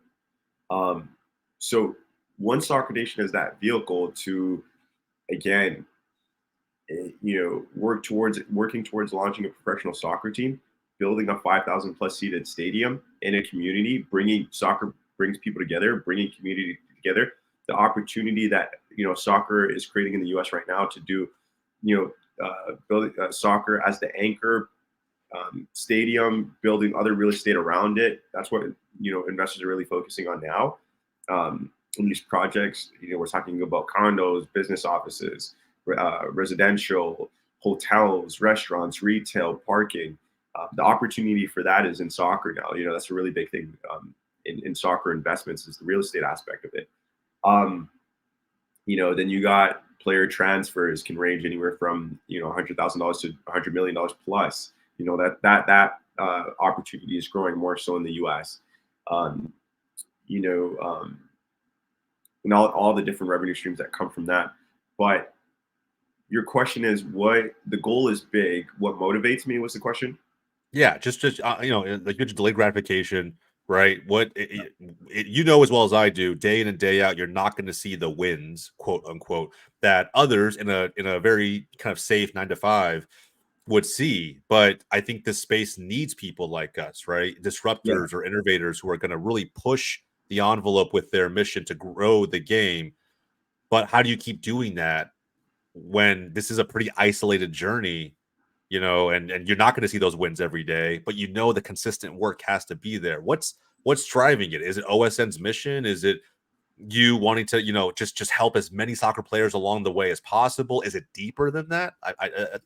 So One Soccer Nation is that vehicle to, again, working towards launching a professional soccer team, building a 5,000 plus seated stadium in a community, soccer brings people together, bringing community together. The opportunity that soccer is creating in the U.S. right now to do, building soccer as the anchor, stadium, building other real estate around it. That's what investors are really focusing on now. In these projects, we're talking about condos, business offices, residential, hotels, restaurants, retail, parking. The opportunity for that is in soccer now. That's a really big thing in soccer investments, is the real estate aspect of it. Then you got player transfers can range anywhere from $100,000 to $100 million plus. That opportunity is growing more so in the U.S. Um, you know, and all the different revenue streams that come from that. But your question is, what the goal is big. What motivates me was the question. Yeah, just like your delayed gratification, right? You know as well as I do, day in and day out, you're not going to see the wins, quote unquote, that others in a very kind of safe 9 to 5 would see. But I think this space needs people like us, right? Yeah, Disruptors or innovators who are going to really push the envelope with their mission to grow the game. But how do you keep doing that when this is a pretty isolated journey, and you're not going to see those wins every day, but the consistent work has to be there. What's driving it? Is it OSN's mission? Is it you wanting to, just help as many soccer players along the way as possible? Is it deeper than that?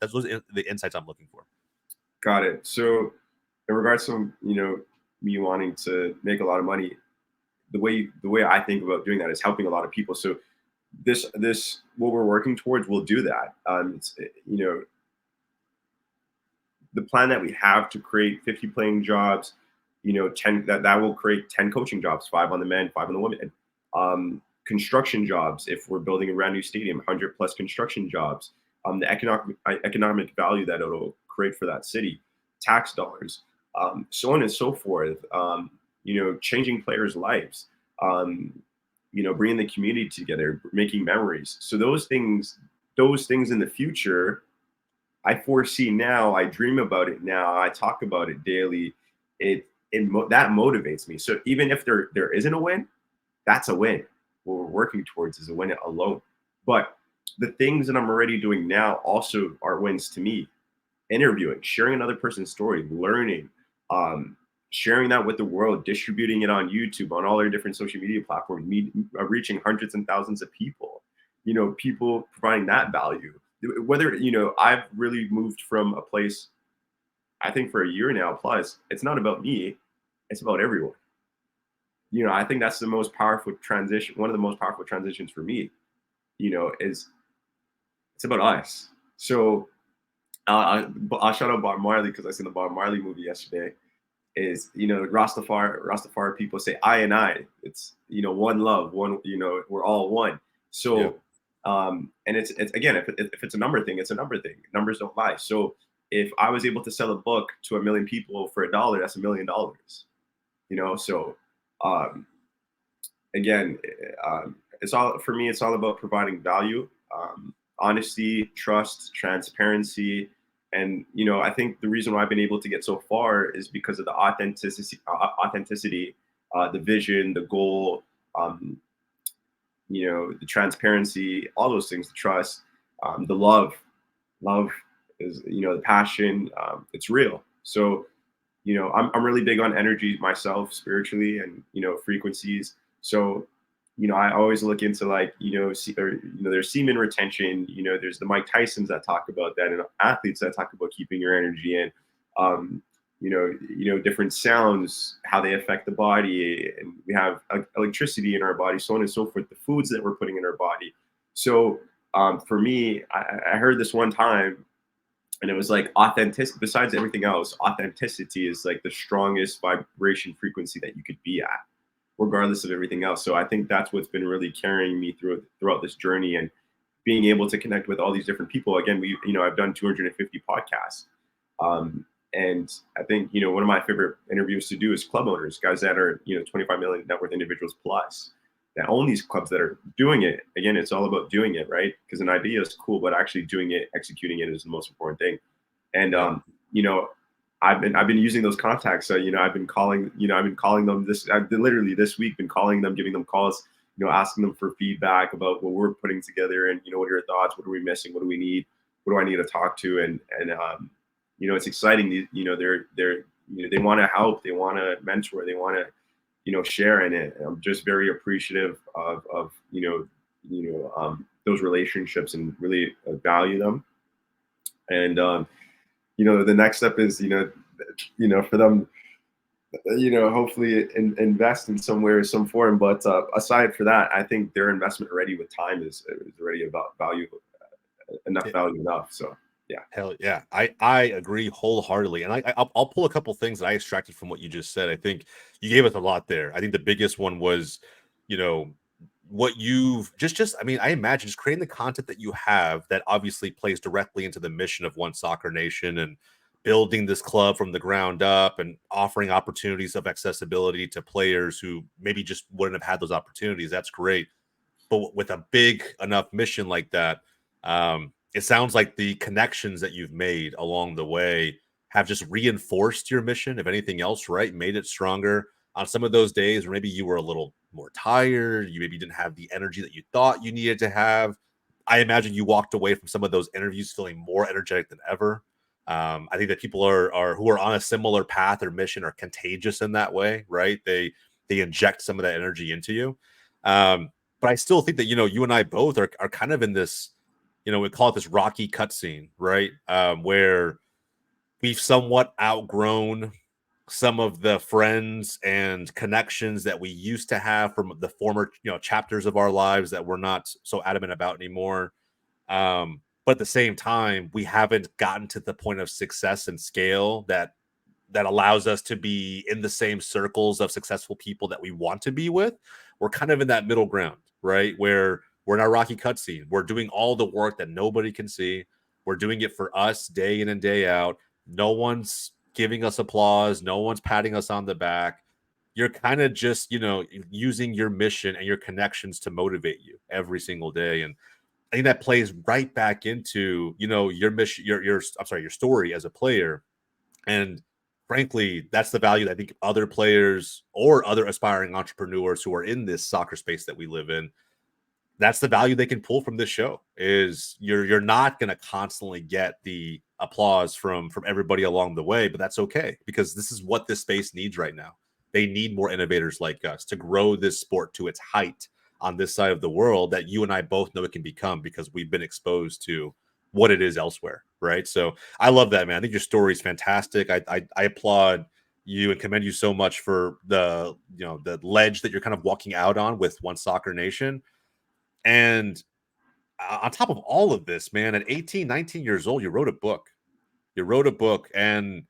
That's the insights I'm looking for. got it. So in regards to me wanting to make a lot of money, the way I think about doing that is helping a lot of people. So this what we're working towards will do that. The plan that we have to create 50 playing jobs, 10 that will create 10 coaching jobs, 5 on the men, 5 on the women. Construction jobs, if we're building a brand new stadium, 100 plus construction jobs. The economic value that it'll create for that city, tax dollars, so on and so forth. Changing players' lives. Bringing the community together, making memories. So those things in the future, I foresee now. I dream about it now. I talk about it daily. That motivates me. So even if there isn't a win, that's a win. What we're working towards is a win alone. But the things that I'm already doing now also are wins to me. Interviewing, sharing another person's story, learning, sharing that with the world, distributing it on YouTube, on all our different social media platforms, reaching hundreds and thousands of people. People providing that value. Whether I've really moved from a place, I think for a year now plus, it's not about me, it's about everyone. I think that's the most powerful transition. One of the most powerful transitions for me, is it's about us. So I'll shout out Bob Marley because I seen the Bob Marley movie yesterday. Is Rastafari people say I and I. It's one love, one we're all one. So. Yeah. And it's again, if it's a number thing, it's a number thing. Numbers don't lie. So if I was able to sell a book to 1 million people for $1, that's $1 million. So again, it's all for me. It's all about providing value, honesty, trust, transparency, and I think the reason why I've been able to get so far is because of the authenticity, the vision, the goal. The transparency, all those things, the trust, the love is, the passion, it's real. So, I'm really big on energy myself, spiritually, and, frequencies. So, I always look into there's semen retention, there's the Mike Tysons that talk about that, and athletes that talk about keeping your energy in, different sounds, how they affect the body, and we have electricity in our body, so on and so forth, the foods that we're putting in our body. So for me, I heard this one time, and it was like authenticity, besides everything else, authenticity is like the strongest vibration frequency that you could be at, regardless of everything else. So I think that's what's been really carrying me throughout this journey, and being able to connect with all these different people. Again, I've done 250 podcasts. And I think, one of my favorite interviews to do is club owners, guys that are, 25 million net worth individuals plus, that own these clubs, that are doing it. Again, it's all about doing it, right? Because an idea is cool, but actually doing it, executing it is the most important thing. And, I've been using those contacts. So, I've been calling them I've literally this week been calling them, giving them calls, asking them for feedback about what we're putting together, and, what are your thoughts? What are we missing? What do we need? What do I need to talk to? And it's exciting. They want to help, they want to mentor, they want to, share in it. And I'm just very appreciative of those relationships, and really value them. And the next step is for them, hopefully invest in somewhere, some form. But aside for that, I think their investment already with time is already about value, value enough. So yeah. Hell yeah, I agree wholeheartly, and I'll pull a couple things that I extracted from what you just said. I think you gave us a lot there. I think the biggest one was, you know, what you've just I mean, I imagine just creating the content that you have that obviously plays directly into the mission of One Soccer Nation and building this club from the ground up and offering opportunities of accessibility to players who maybe just wouldn't have had those opportunities. That's great, but with a big enough mission like that, it sounds like the connections that you've made along the way have just reinforced your mission, if anything else, right? Made it stronger on some of those days where maybe you were a little more tired, you maybe didn't have the energy that you thought you needed to have. I imagine you walked away from some of those interviews feeling more energetic than ever. I think that people are who are on a similar path or mission are contagious in that way, right? They inject some of that energy into you. But I still think that, you and I both are kind of in this, we call it this rocky cutscene, right? Where we've somewhat outgrown some of the friends and connections that we used to have from the former, chapters of our lives that we're not so adamant about anymore. But at the same time, we haven't gotten to the point of success and scale that allows us to be in the same circles of successful people that we want to be with. We're kind of in that middle ground, right? Where we're in our rocky cutscene. We're doing all the work that nobody can see. We're doing it for us day in and day out. No one's giving us applause. No one's patting us on the back. You're kind of just, using your mission and your connections to motivate you every single day. And I think that plays right back into, your mission, your story as a player. And frankly, that's the value that I think other players or other aspiring entrepreneurs who are in this soccer space that we live in, that's the value they can pull from this show. Is you're not going to constantly get the applause from everybody along the way, but that's okay, because this is what this space needs right now. They need more innovators like us to grow this sport to its height on this side of the world that you and I both know it can become, because we've been exposed to what it is elsewhere, right? So I love that, man. I think your story is fantastic. I applaud you and commend you so much for the the ledge that you're kind of walking out on with One Soccer Nation. And on top of all of this, man, at 18, 19 years old, you wrote a book. You wrote a book, and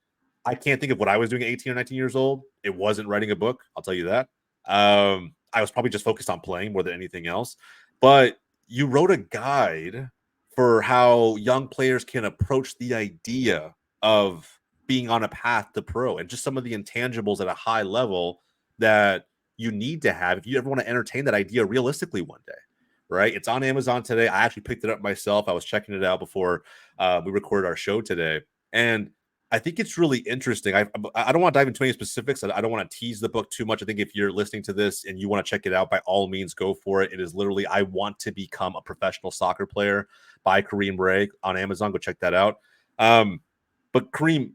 I can't think of what I was doing at 18 or 19 years old. It wasn't writing a book, I'll tell you that. I was probably just focused on playing more than anything else. But you wrote a guide for how young players can approach the idea of being on a path to pro, and just some of the intangibles at a high level that you need to have if you ever want to entertain that idea realistically one day. Right? It's on Amazon today. I actually picked it up myself. I was checking it out before we recorded our show today. And I think it's really interesting. I don't want to dive into any specifics. I don't want to tease the book too much. I think if you're listening to this and you want to check it out, by all means, go for it. It is literally I Want to Become a Professional Soccer Player by Kareem Rae on Amazon. Go check that out. But Kareem,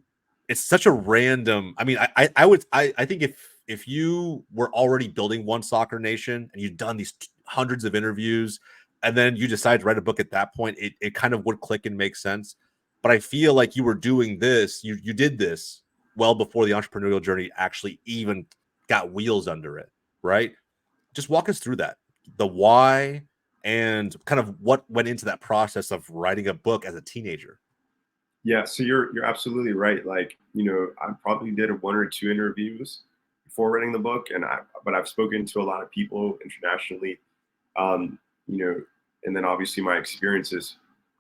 it's such a random. I mean, I think if you were already building One Soccer Nation and you'd done these hundreds of interviews and then you decide to write a book at that point, it kind of would click and make sense. But I feel like you were doing this, you did this well before the entrepreneurial journey actually even got wheels under it, right? Just walk us through that, the why, and kind of what went into that process of writing a book as a teenager. Yeah, so you're absolutely right. Like, I probably did one or two interviews before writing the book, but I've spoken to a lot of people internationally, and then obviously my experiences.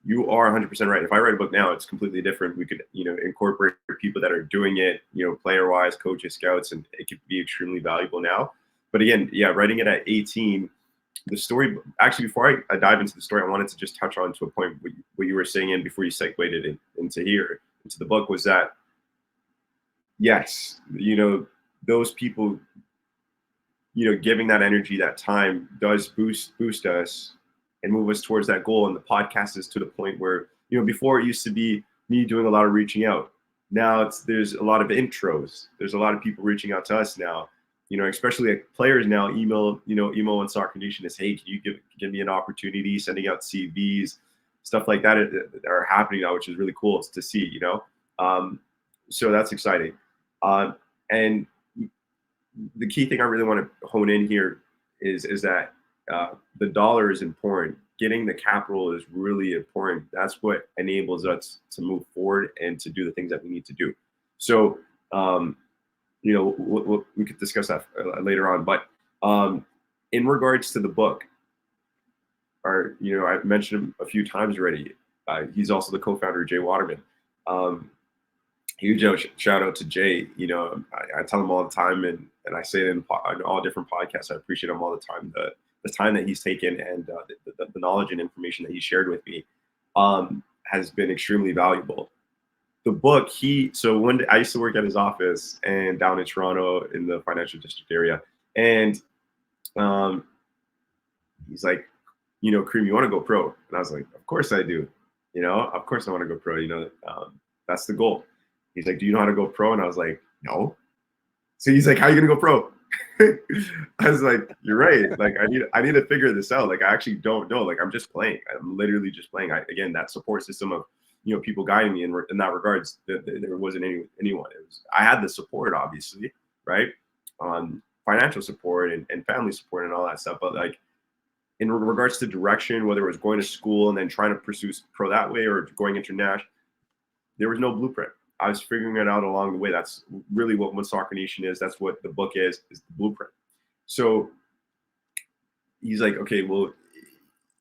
You are 100% right. If I write a book now, it's completely different. We could, incorporate people that are doing it, player-wise, coaches, scouts, and it could be extremely valuable now. But again, yeah, writing it at 18, the story, actually, before I dive into the story, I wanted to just touch on to a point what you were saying in before you segued it into the book, was that, yes, those people, giving that energy, that time does boost us and move us towards that goal. And the podcast is to the point where, before it used to be me doing a lot of reaching out. Now there's a lot of intros. There's a lot of people reaching out to us now, especially like players now email on Soccer Nation is, hey, can you give me an opportunity, sending out CVs, stuff like that are happening now, which is really cool to see, so that's exciting. And the key thing I really want to hone in here is that the dollar is important. Getting the capital is really important. That's what enables us to move forward and to do the things that we need to do. So, you know, we could discuss that later on. But in regards to the book, you know, I've mentioned him a few times already. He's also the co-founder of Jay Waterman. Huge shout out to Jay. You know, I tell him all the time, and I say it in all different podcasts. I appreciate him all the time. The time that he's taken and the knowledge and information that he shared with me has been extremely valuable. The book, so one day I used to work at his office and down in Toronto in the financial district area, and he's like, you know, Kareem, you want to go pro? And I was like, of course I do. You know, of course I want to go pro. You know, that's the goal. He's like, do you know how to go pro? And I was like, no. So he's like, how are you gonna go pro? I was like, you're right. Like, I need to figure this out. Like, I actually don't know. Like, I'm just playing. I'm literally just playing. Again, that support system of, you know, people guiding me in that regards, there wasn't anyone. I had the support, obviously, right? Financial support and family support and all that stuff. But like, in regards to direction, whether it was going to school and then trying to pursue pro that way or going international, there was no blueprint. I was figuring it out along the way. That's really what Soccer Nation is. That's what the book is the blueprint. So he's like, okay, well,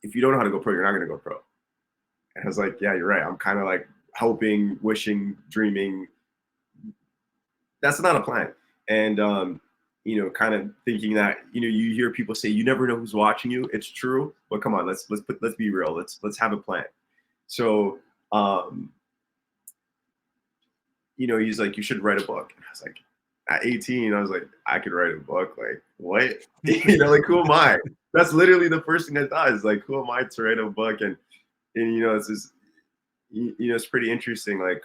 if you don't know how to go pro, you're not going to go pro. And I was like, yeah, you're right. I'm kind of like hoping, wishing, dreaming. That's not a plan. And, you know, kind of thinking that, you know, you hear people say, you never know who's watching you. It's true. But come on, let's be real. Let's have a plan. So, you know, he's like, you should write a book. And I was like, at 18, I was like, I could write a book. Like, what? You know, like, who am I? That's literally the first thing I thought is like, who am I to write a book? And you know, it's just, you know, it's pretty interesting. Like,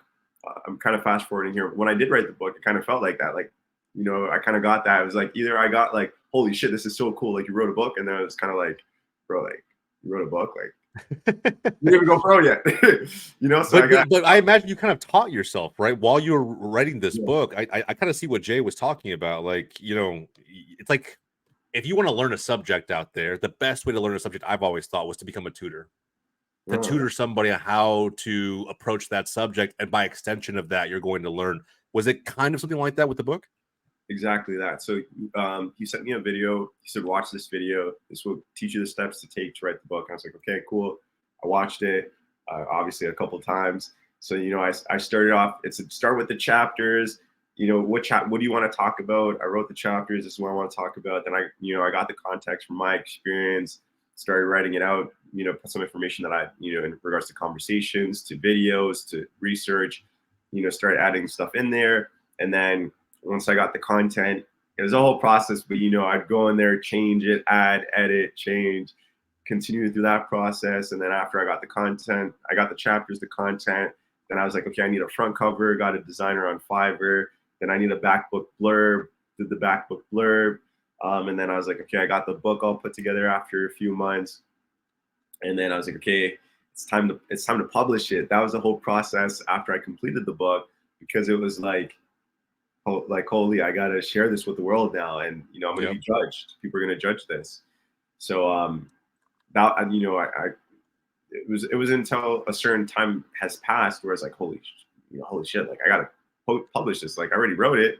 I'm kind of fast forwarding here. When I did write the book, it kind of felt like that. Like, you know, I kind of got that. It was like, either I got like, holy shit, this is so cool. Like, you wrote a book. And then it was kind of like, bro, like, you wrote a book? Like, you didn't even go pro yet. You know, so but I imagine you kind of taught yourself, right? While you were writing this book, I kind of see what Jay was talking about. Like, you know, it's like, if you want to learn a subject out there, the best way to learn a subject I've always thought was to become a tutor. To tutor somebody on how to approach that subject. And by extension of that, you're going to learn. Was it kind of something like that with the book? Exactly that. So he sent me a video. He said, watch this video. This will teach you the steps to take to write the book. And I was like, okay, cool. I watched it, obviously a couple of times. So, you know, I started off, start with the chapters. You know, what do you want to talk about? I wrote the chapters. This is what I want to talk about. Then I got the context from my experience, started writing it out, you know, put some information that I, you know, in regards to conversations, to videos, to research, you know, started adding stuff in there. And then once I got the content, it was a whole process, but, you know, I'd go in there, change it, add, edit, change, continue through that process. And then after I got the content, I got the chapters, the content, then I was like, okay, I need a front cover, got a designer on Fiverr. Then I need a backbook blurb, did the backbook blurb. And then I was like, okay, I got the book all put together after a few months. And then I was like, okay, it's time to publish it. That was the whole process after I completed the book, because it was like, holy, I gotta share this with the world now, and you know, I'm gonna be judged. People are gonna judge this. So that, you know, it was until a certain time has passed where it's like, holy shit, like I gotta publish this. Like I already wrote it.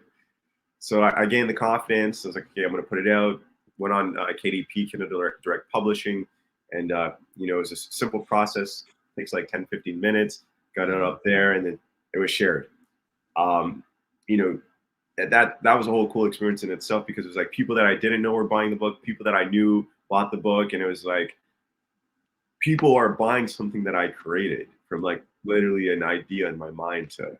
So I gained the confidence. I was like, okay, I'm gonna put it out. Went on KDP, Kindle Direct Publishing, and you know, it was a simple process. It takes like 10-15 minutes. Got it up there, and then it was shared. You know, that was a whole cool experience in itself, because it was like people that I didn't know were buying the book, people that I knew bought the book, and it was like people are buying something that I created, from like literally an idea in my mind to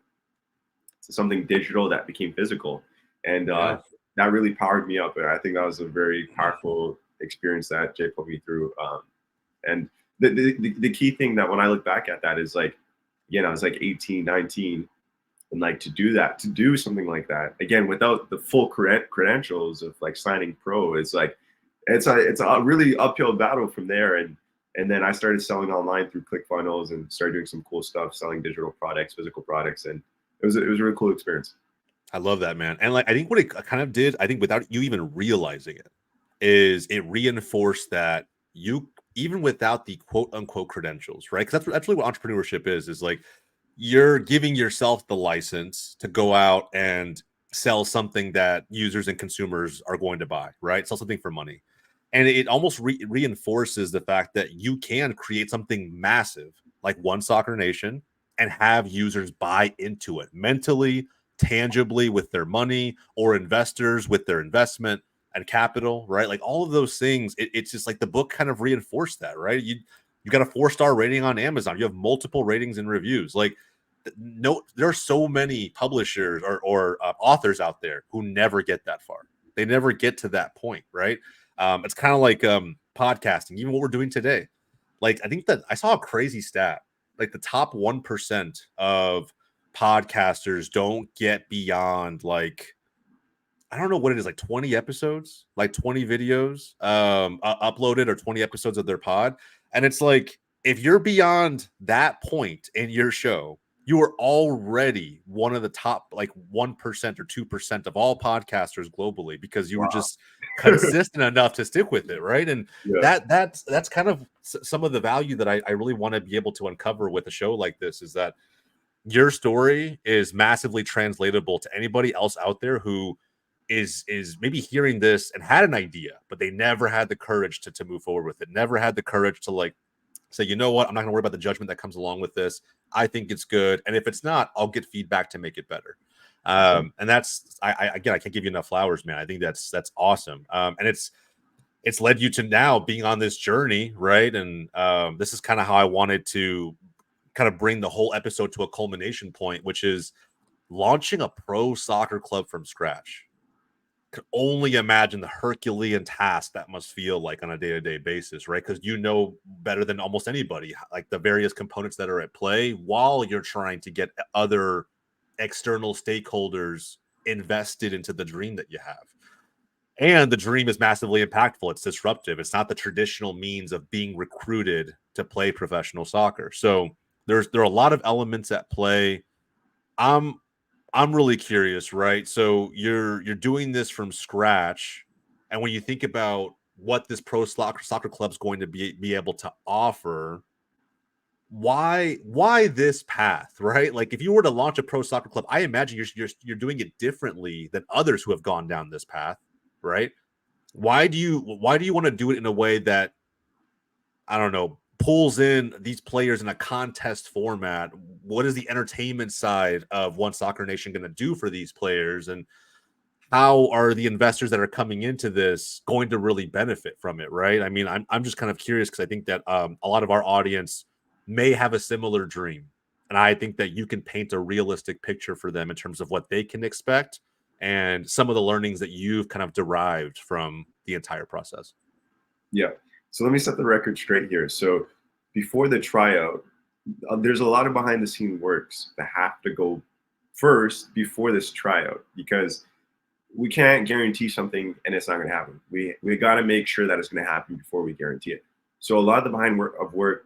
something digital that became physical. And that really powered me up. And I think that was a very powerful experience that Jay put me through. And the key thing that when I look back at that is like, again, I was like 18, 19. And like to do something like that, again, without the full credentials of like signing pro, it's like, it's a really uphill battle from there. And then I started selling online through ClickFunnels and started doing some cool stuff, selling digital products, physical products. And it was a really cool experience. I love that, man. And like, I think what it kind of did, I think without you even realizing it, is it reinforced that you, even without the quote unquote credentials, right? Because that's really what entrepreneurship is like you're giving yourself the license to go out and sell something that users and consumers are going to buy, right? Sell something for money. And it almost reinforces the fact that you can create something massive like One Soccer Nation and have users buy into it mentally, tangibly with their money, or investors with their investment and capital, right? Like all of those things, it's just like the book kind of reinforced that, right? You got a 4-star rating on Amazon. You have multiple ratings and reviews. Like, no, there are so many publishers or authors out there who never get that far. They never get to that point, right? It's kind of like podcasting, even what we're doing today. Like, I think that I saw a crazy stat. Like the top 1% of podcasters don't get beyond like, I don't know what it is, like 20 episodes, like 20 videos uploaded, or 20 episodes of their pod. And it's like, if you're beyond that point in your show, you are already one of the top like 1% or 2% of all podcasters globally, because you were just consistent enough to stick with it, right? And that's kind of some of the value that I really want to be able to uncover with a show like this, is that your story is massively translatable to anybody else out there who is maybe hearing this and had an idea, but they never had the courage to move forward with it, never had the courage to like say, you know what, I'm not gonna worry about the judgment that comes along with this. I think it's good, and if it's not, I'll get feedback to make it better. And that's again, I can't give you enough flowers, man. I think that's awesome. And it's led you to now being on this journey, right? And this is kind of how I wanted to kind of bring the whole episode to a culmination point, which is launching a pro soccer club from scratch. Could only imagine the Herculean task that must feel like on a day-to-day basis, right? Because you know better than almost anybody, like the various components that are at play while you're trying to get other external stakeholders invested into the dream that you have. And the dream is massively impactful. It's disruptive. It's not the traditional means of being recruited to play professional soccer. So there are a lot of elements at play. I'm really curious, right? So you're doing this from scratch, and when you think about what this pro soccer club is going to be able to offer, why this path, right? Like if you were to launch a pro soccer club, I imagine you're doing it differently than others who have gone down this path, right? Why do you want to do it in a way that, I don't know, pulls in these players in a contest format? What is the entertainment side of One Soccer Nation going to do for these players? And how are the investors that are coming into this going to really benefit from it, right? I mean, I'm just kind of curious, because I think that a lot of our audience may have a similar dream. And I think that you can paint a realistic picture for them in terms of what they can expect and some of the learnings that you've kind of derived from the entire process. Yeah. So let me set the record straight here. So before the tryout, there's a lot of behind the scene works that have to go first before this tryout, because we can't guarantee something and it's not going to happen. We got to make sure that it's going to happen before we guarantee it. So a lot of the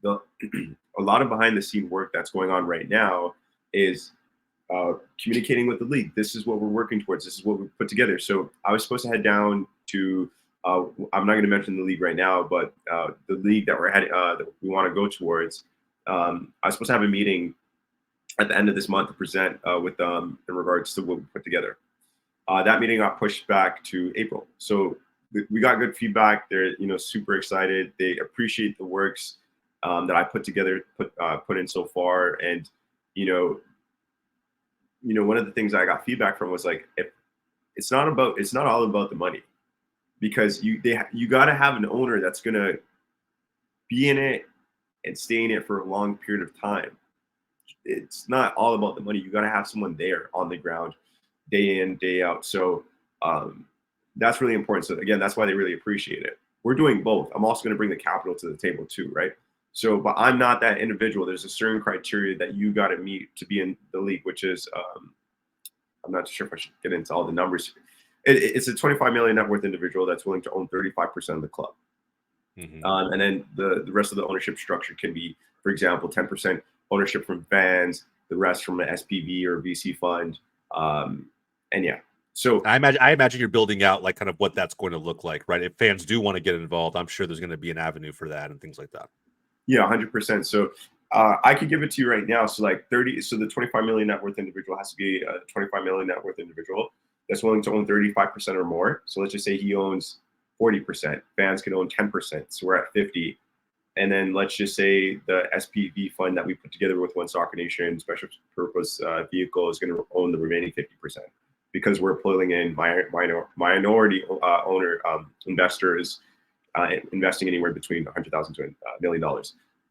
a lot of behind the scene work that's going on right now is communicating with the league. This is what we're working towards. This is what we put together. So I was supposed to head down to, I'm not going to mention the league right now, but the league that we're heading, that we want to go towards. I was supposed to have a meeting at the end of this month to present with them in regards to what we put together. That meeting got pushed back to April. So we got good feedback. They're super excited. They appreciate the works that I put together, put in so far. And one of the things I got feedback from was like, if it's not all about the money, because you got to have an owner that's gonna be in it and stay in it for a long period of time. It's not all about the money. You got to have someone there on the ground, day in, day out. So that's really important. So again, that's why they really appreciate it. We're doing both. I'm also going to bring the capital to the table too, right? So, but I'm not that individual. There's a certain criteria that you got to meet to be in the league, which is, I'm not sure if I should get into all the numbers. It's a 25 million net worth individual that's willing to own 35% of the club. Mm-hmm. And then the rest of the ownership structure can be, for example, 10% ownership from fans, the rest from an SPV or VC fund, And yeah, so I imagine you're building out like kind of what that's going to look like, right? If fans do want to get involved, I'm sure there's going to be an avenue for that and things like that. yeah, 100%. So I could give it to you right now. So like 30, so the 25 million net worth individual has to be a 25 million net worth individual that's willing to own 35% or more. So let's just say he owns 40%. Fans can own 10%. So we're at 50. And then let's just say the SPV fund that we put together with One Soccer Nation special purpose vehicle is going to own the remaining 50% because we're pulling in minority owner investors investing anywhere between $100,000 to $1 million.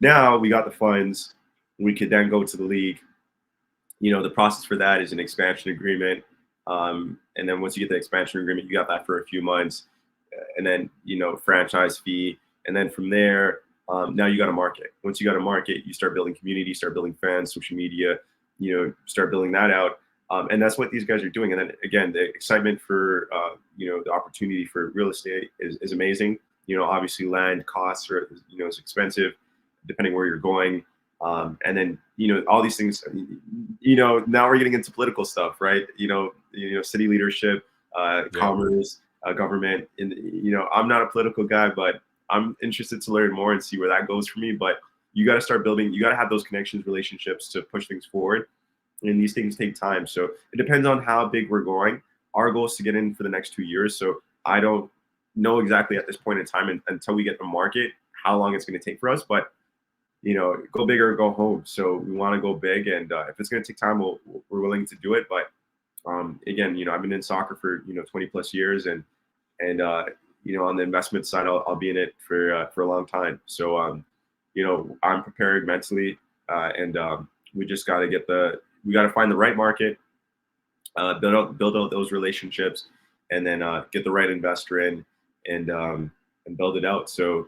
Now we got the funds. We could then go to the league. You know, the process for that is an expansion agreement. And then once you get the expansion agreement, you got that for a few months. And then, you know, franchise fee. And then from there, now you got to market. Once you got to market, you start building community, start building fans, social media, you know, start building that out. And that's what these guys are doing. And then again, the excitement for, you know, the opportunity for real estate is amazing. You know, obviously land costs are, you know, it's expensive depending where you're going. And then, you know, all these things, you know, now we're getting into political stuff, right? You know, city leadership, commerce, government. And, you know, I'm not a political guy, but I'm interested to learn more and see where that goes for me. But you got to start building, you got to have those connections, relationships to push things forward. And these things take time. So it depends on how big we're going. Our goal is to get in for the next 2 years. So I don't know exactly at this point in time until we get the market, how long it's going to take for us. But, you know, go big or go home. So we want to go big. And if it's going to take time, we're willing to do it. But again, you know, I've been in soccer for, you know, 20 plus years. And you know, on the investment side, I'll be in it for a long time. So, you know, I'm prepared mentally, and we just got to we got to find the right market, build out those relationships, and then get the right investor in, and build it out. So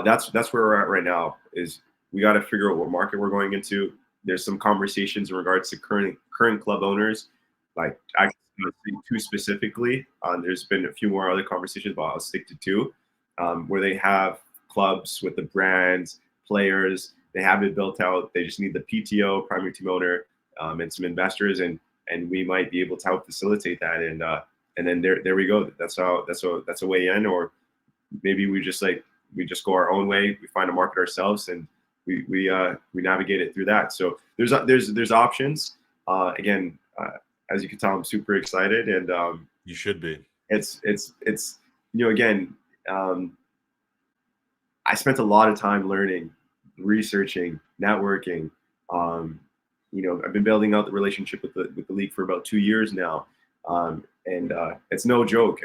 that's where we're at right now. Is we got to figure out what market we're going into. There's some conversations in regards to current club owners, like I can't speak two specifically. There's been a few more other conversations, but I'll stick to two, where they have clubs with the brands, players, they have it built out. They just need the PTO, primary team owner, and some investors, and we might be able to help facilitate that. And then there we go. That's a way in, or maybe we just go our own way. We find a market ourselves, and we navigate it through that. So there's options. Again, as you can tell, I'm super excited, and you should be. It's you know, again, I spent a lot of time learning, researching, networking. You know, I've been building out the relationship with the league for about 2 years now, and it's no joke.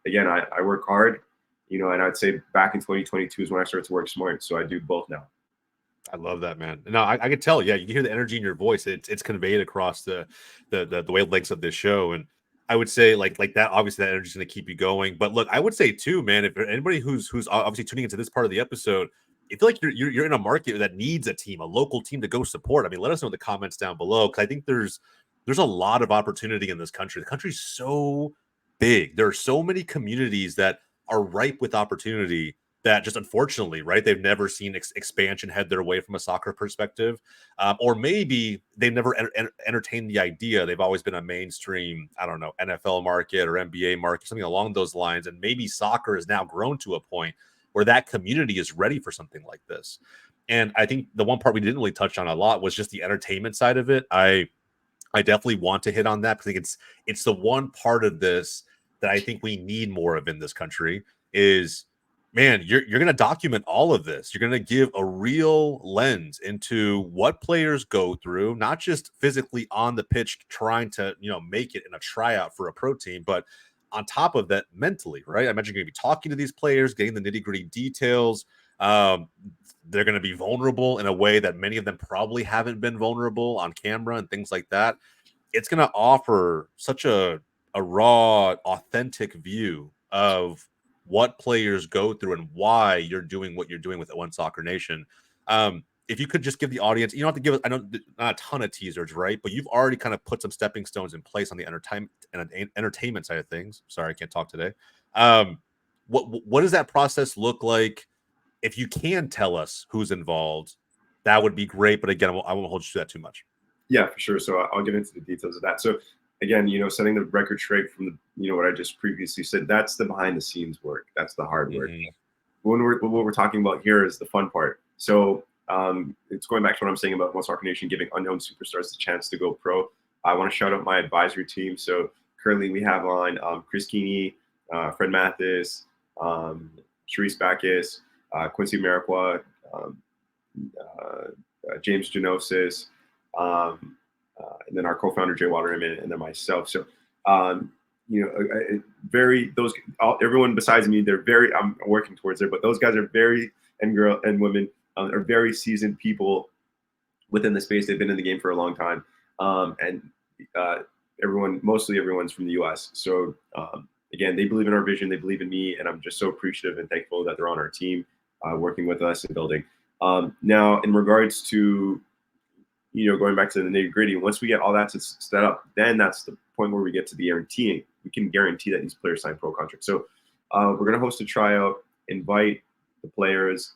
Again, I work hard, you know, and I'd say back in 2022 is when I started to work smart. So I do both now. I love that, man. No, I could tell. Yeah, you can hear the energy in your voice. It's conveyed across the wavelengths of this show. And I would say like that. Obviously, that energy is going to keep you going. But look, I would say too, man. If anybody who's obviously tuning into this part of the episode, if you feel like you're in a market that needs a team, a local team to go support, I mean, let us know in the comments down below, because I think there's a lot of opportunity in this country. The country's so big. There are so many communities that are ripe with opportunity that just unfortunately, right, they've never seen expansion head their way from a soccer perspective, or maybe they've never entertained the idea. They've always been a mainstream, I don't know, NFL market or NBA market, something along those lines. And maybe soccer has now grown to a point where that community is ready for something like this. And I think the one part we didn't really touch on a lot was just the entertainment side of it. I definitely want to hit on that, because I think it's the one part of this that I think we need more of in this country is, man, you're going to document all of this. You're going to give a real lens into what players go through, not just physically on the pitch trying to, you know, make it in a tryout for a pro team, but on top of that, mentally, right? I imagine you're going to be talking to these players, getting the nitty-gritty details. They're going to be vulnerable in a way that many of them probably haven't been vulnerable on camera and things like that. It's going to offer such a raw, authentic view of what players go through and why you're doing what you're doing with One Soccer Nation. If you could just give the audience, you don't have to give us, I know not a ton of teasers, right? But you've already kind of put some stepping stones in place on the entertainment side of things. Sorry, I can't talk today. What does that process look like? If you can tell us who's involved, that would be great. But again, I won't hold you to that too much. Yeah, for sure. So I'll get into the details of that. So again, setting the record straight from the, what I just previously said, that's the behind the scenes work. That's the hard work. What we're talking about here is the fun part. So it's going back to what I'm saying about One Soccer Nation giving unknown superstars the chance to go pro. I want to shout out my advisory team. So currently we have on Chris Keeney, Fred Mathis, Sharice Backus, Quincy Mariqua, James Genosis, and then our co-founder Jay Waterman, and then myself. So everyone besides me, I'm working towards it, but those guys are very, and girl and women are very seasoned people within the space. They've been in the game for a long time. And mostly everyone's from the US. So again, they believe in our vision, they believe in me, and I'm just so appreciative and thankful that they're on our team, working with us and building. Now, in regards to, going back to the nitty gritty, once we get all that set up, then that's the point where we get to the guaranteeing. We can guarantee that these players sign pro contracts. So we're going to host a tryout, invite the players.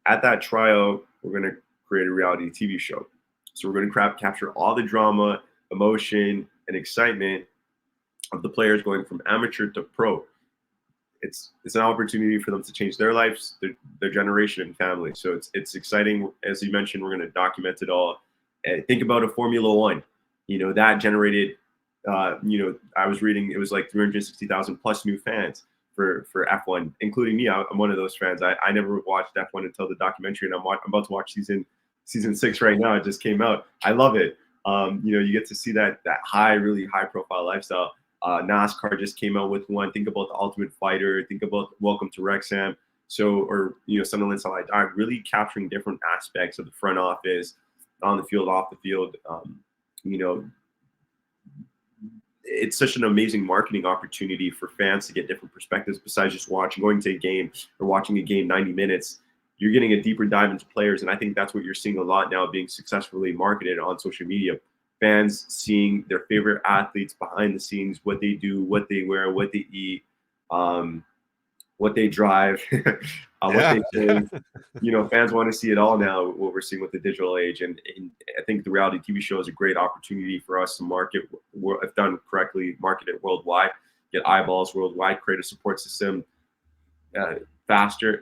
At that tryout, we're going to create a reality TV show. So we're going to capture all the drama, emotion, and excitement of the players going from amateur to pro. It's an opportunity for them to change their lives, their generation, and family. So it's exciting. As you mentioned, we're going to document it all. Think about a Formula One. That generated. I was reading, it was like 360,000 plus new fans for F1, including me. I'm one of those fans. I never watched F1 until the documentary, and I'm about to watch season 6 right now. It just came out. I love it. You get to see that really high profile lifestyle. NASCAR just came out with one. Think about the Ultimate Fighter. Think about Welcome to Wrexham. So, Sunderland Salai Dog, really capturing different aspects of the front office, on the field, off the field. It's such an amazing marketing opportunity for fans to get different perspectives besides just going to a game or watching a game 90 minutes. You're getting a deeper dive into players, and I think that's what you're seeing a lot now being successfully marketed on social media. Fans seeing their favorite athletes behind the scenes, what they do, what they wear, what they eat, what they drive, what they think. Fans want to see it all now, what we're seeing with the digital age. And I think the reality TV show is a great opportunity for us to market, if done correctly, market it worldwide, get eyeballs worldwide, create a support system faster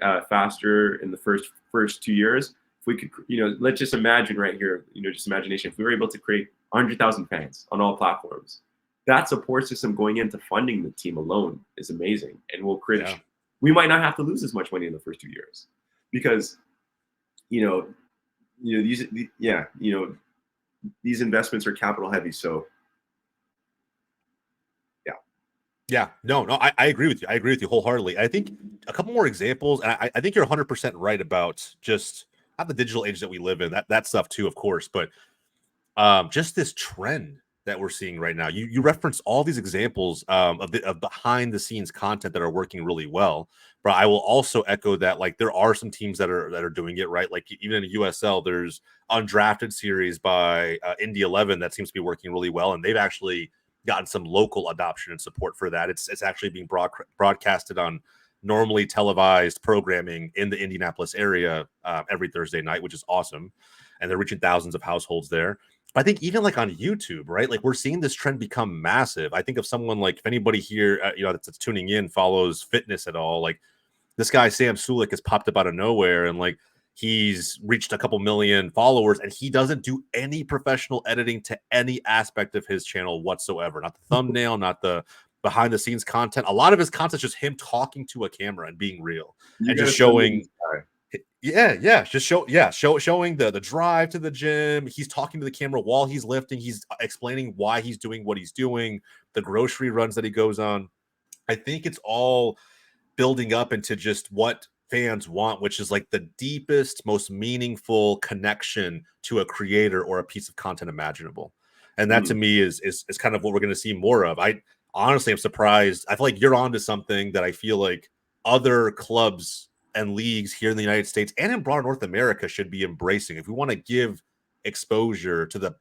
in the first 2 years. If we could, let's just imagine right here, just imagination, if we were able to create 100,000 fans on all platforms, that support system going into funding the team alone is amazing. And we'll create we might not have to lose as much money in the first 2 years because, these investments are capital heavy. So yeah, no, I agree with you. I agree with you wholeheartedly. I think a couple more examples, and I think you're 100% right about just not the digital age that we live in, that stuff too, of course, but just this trend that we're seeing right now. You reference all these examples of behind the scenes content that are working really well, but I will also echo that like there are some teams that are doing it right. Like even in USL, there's undrafted series by Indy 11 that seems to be working really well, and they've actually gotten some local adoption and support for that. It's actually being broadcasted on normally televised programming in the Indianapolis area every Thursday night, which is awesome, and they're reaching thousands of households there. I think even like on YouTube, right? Like we're seeing this trend become massive. I think of someone like, if anybody here, that's tuning in follows fitness at all, like this guy, Sam Sulik, has popped up out of nowhere and like he's reached a couple million followers and he doesn't do any professional editing to any aspect of his channel whatsoever. Not the thumbnail, not the behind the scenes content. A lot of his content is just him talking to a camera and being real and just showing. Showing the drive to the gym. He's talking to the camera while he's lifting. He's explaining why he's doing what he's doing, the grocery runs that he goes on. I think it's all building up into just what fans want, which is like the deepest, most meaningful connection to a creator or a piece of content imaginable. And that to me is kind of what we're going to see more of. I honestly am surprised. I feel like you're onto something that I feel like other clubs and leagues here in the United States and in broader North America should be embracing. If we want to give exposure to the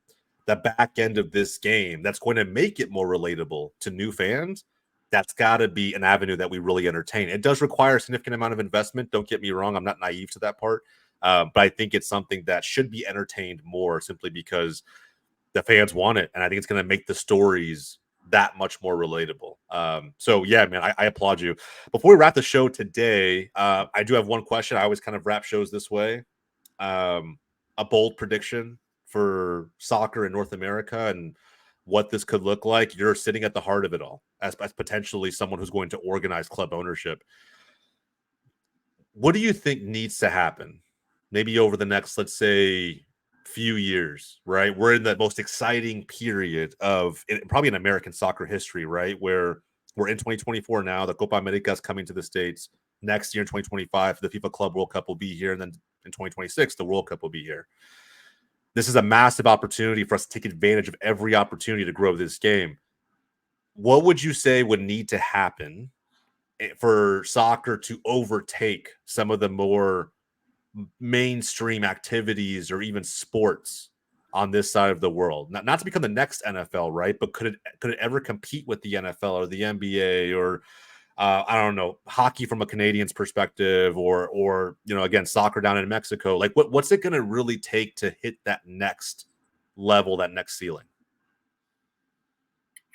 back end of this game that's going to make it more relatable to new fans, that's got to be an avenue that we really entertain. It does require a significant amount of investment. Don't get me wrong. I'm not naive to that part. But I think it's something that should be entertained more simply because the fans want it. And I think it's going to make the stories that much more relatable. So yeah, man, I applaud you. Before we wrap the show today, I do have one question. I always kind of wrap shows this way. A bold prediction for soccer in North America and what this could look like. You're sitting at the heart of it all as potentially someone who's going to organize club ownership. What do you think needs to happen? Maybe over the next, let's say, few years, right? We're in the most exciting period of probably in American soccer history, right? Where we're in 2024 now. The Copa America is coming to the States. Next year in 2025, the FIFA Club World Cup will be here. And then in 2026, the World Cup will be here. This is a massive opportunity for us to take advantage of every opportunity to grow this game. What would you say would need to happen for soccer to overtake some of the more mainstream activities or even sports on this side of the world? Not to become the next NFL, right? But could it ever compete with the NFL or the NBA or I don't know, hockey from a Canadian's perspective, or again, soccer down in Mexico? Like, what's it going to really take to hit that next level, that next ceiling?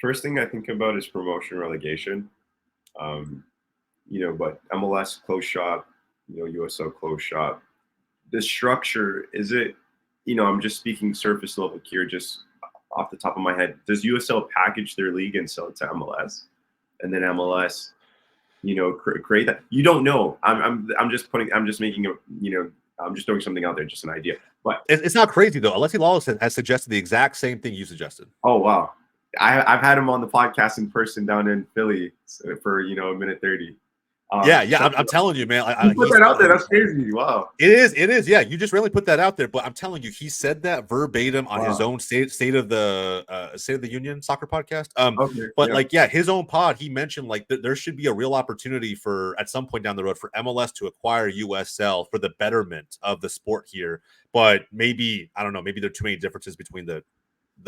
First thing I think about is promotion relegation. But MLS closed shop, USL closed shop. The structure, is it, I'm just speaking surface level here, just off the top of my head. Does USL package their league and sell it to MLS? And then MLS, create that? You don't know. I'm just making I'm just throwing something out there, just an idea. But it's not crazy though. Alexi Lawless has suggested the exact same thing you suggested. Oh wow. I've had him on the podcast in person down in Philly for a minute 30. I'm telling you, man. You put that out there. That's crazy. Wow. It is. Yeah, you just really put that out there. But I'm telling you, he said that verbatim on his own State of the Union soccer podcast. His own pod, he mentioned like there should be a real opportunity for at some point down the road for MLS to acquire USL for the betterment of the sport here. But maybe I don't know. Maybe there are too many differences between the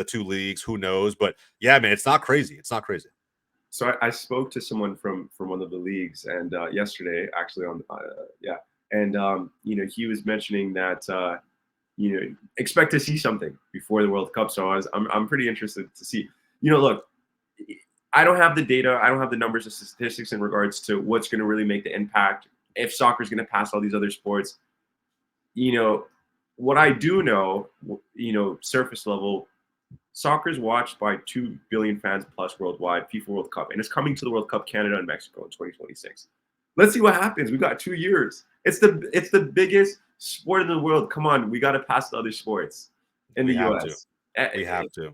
two leagues. Who knows? But yeah, man, it's not crazy. It's not crazy. So I spoke to someone from one of the leagues, and yesterday, actually, he was mentioning that expect to see something before the World Cup. So I'm pretty interested to see. Look, I don't have the data, I don't have the numbers and statistics in regards to what's going to really make the impact if soccer is going to pass all these other sports. What I do know, surface level. Soccer is watched by 2 billion fans plus worldwide, FIFA World Cup, and it's coming to the World Cup Canada and Mexico in 2026. Let's see what happens. We got 2 years. It's the biggest sport in the world. Come on, we got to pass the other sports in the US. We have to.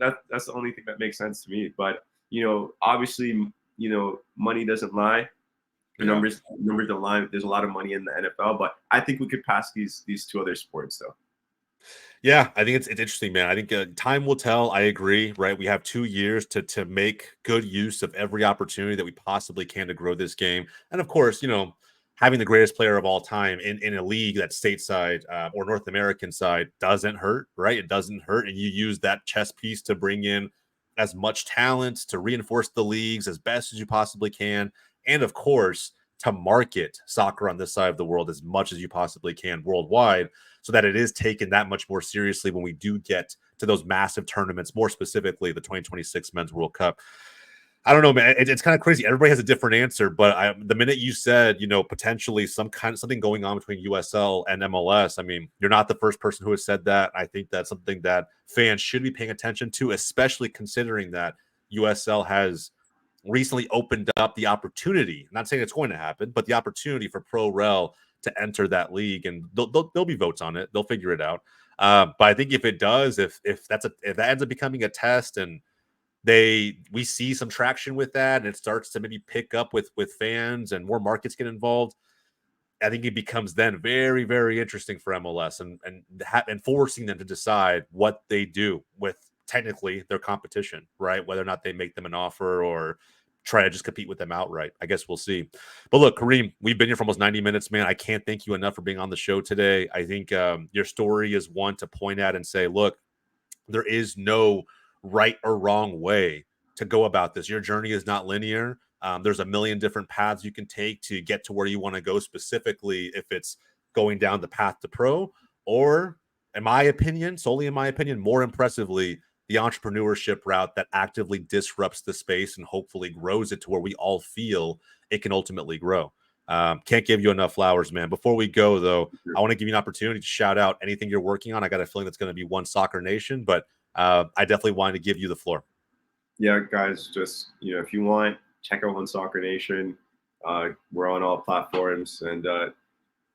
That's the only thing that makes sense to me. But obviously, money doesn't lie. Numbers don't lie. There's a lot of money in the NFL, but I think we could pass these two other sports though. Yeah, I think it's interesting, man. I think time will tell. I agree, right? We have 2 years to make good use of every opportunity that we possibly can to grow this game. And of course, having the greatest player of all time in a league that's stateside or North American side doesn't hurt, right? It doesn't hurt. And you use that chess piece to bring in as much talent to reinforce the leagues as best as you possibly can. And of course, to market soccer on this side of the world as much as you possibly can worldwide, so that it is taken that much more seriously when we do get to those massive tournaments, more specifically the 2026 Men's World Cup. I don't know, man. It's kind of crazy. Everybody has a different answer, but the minute you said, potentially something going on between USL and MLS, I mean, you're not the first person who has said that. I think that's something that fans should be paying attention to, especially considering that USL has recently opened up the opportunity. I'm not saying it's going to happen, but the opportunity for Pro Rel to enter that league, and there'll be votes on it. They'll figure it out. But I think if it does, if that ends up becoming a test, and we see some traction with that, and it starts to maybe pick up with fans and more markets get involved, I think it becomes then very, very interesting for MLS and forcing them to decide what they do with technically their competition, right? Whether or not they make them an offer or try to just compete with them outright. I guess we'll see. But look, Kareem, we've been here for almost 90 minutes, man. I can't thank you enough for being on the show today. I think your story is one to point at and say, look, there is no right or wrong way to go about this. Your journey is not linear. There's a million different paths you can take to get to where you want to go, specifically if it's going down the path to pro, or in my opinion, solely in my opinion, more impressively, the entrepreneurship route that actively disrupts the space and hopefully grows it to where we all feel it can ultimately grow. Can't give you enough flowers, man. Before we go, though, I want to give you an opportunity to shout out anything you're working on. I got a feeling that's going to be One Soccer Nation, but I definitely wanted to give you the floor. Yeah, guys, just, if you want, check out One Soccer Nation. We're on all platforms, and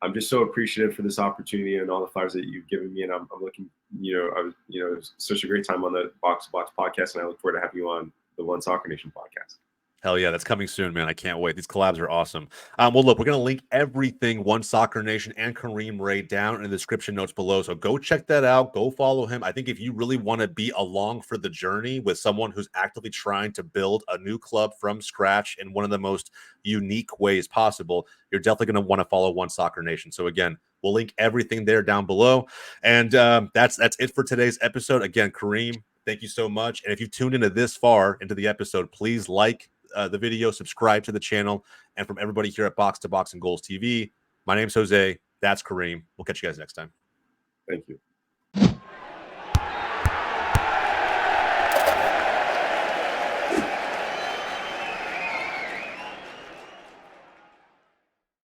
I'm just so appreciative for this opportunity and all the flowers that you've given me. And I'm looking, it was such a great time on the Box to Box podcast, and I look forward to having you on the One Soccer Nation podcast. Hell yeah, that's coming soon, man. I can't wait. These collabs are awesome. Well, look, we're going to link everything One Soccer Nation and Kareem Rae down in the description notes below. So go check that out. Go follow him. I think if you really want to be along for the journey with someone who's actively trying to build a new club from scratch in one of the most unique ways possible, you're definitely going to want to follow One Soccer Nation. So again, we'll link everything there down below. And that's it for today's episode. Again, Kareem, thank you so much. And if you've tuned into this far into the episode, please like the video, subscribe to the channel. And from everybody here at Box to Box and GOLZtv, my name's Jose. That's Kareem. We'll catch you guys next time. Thank you.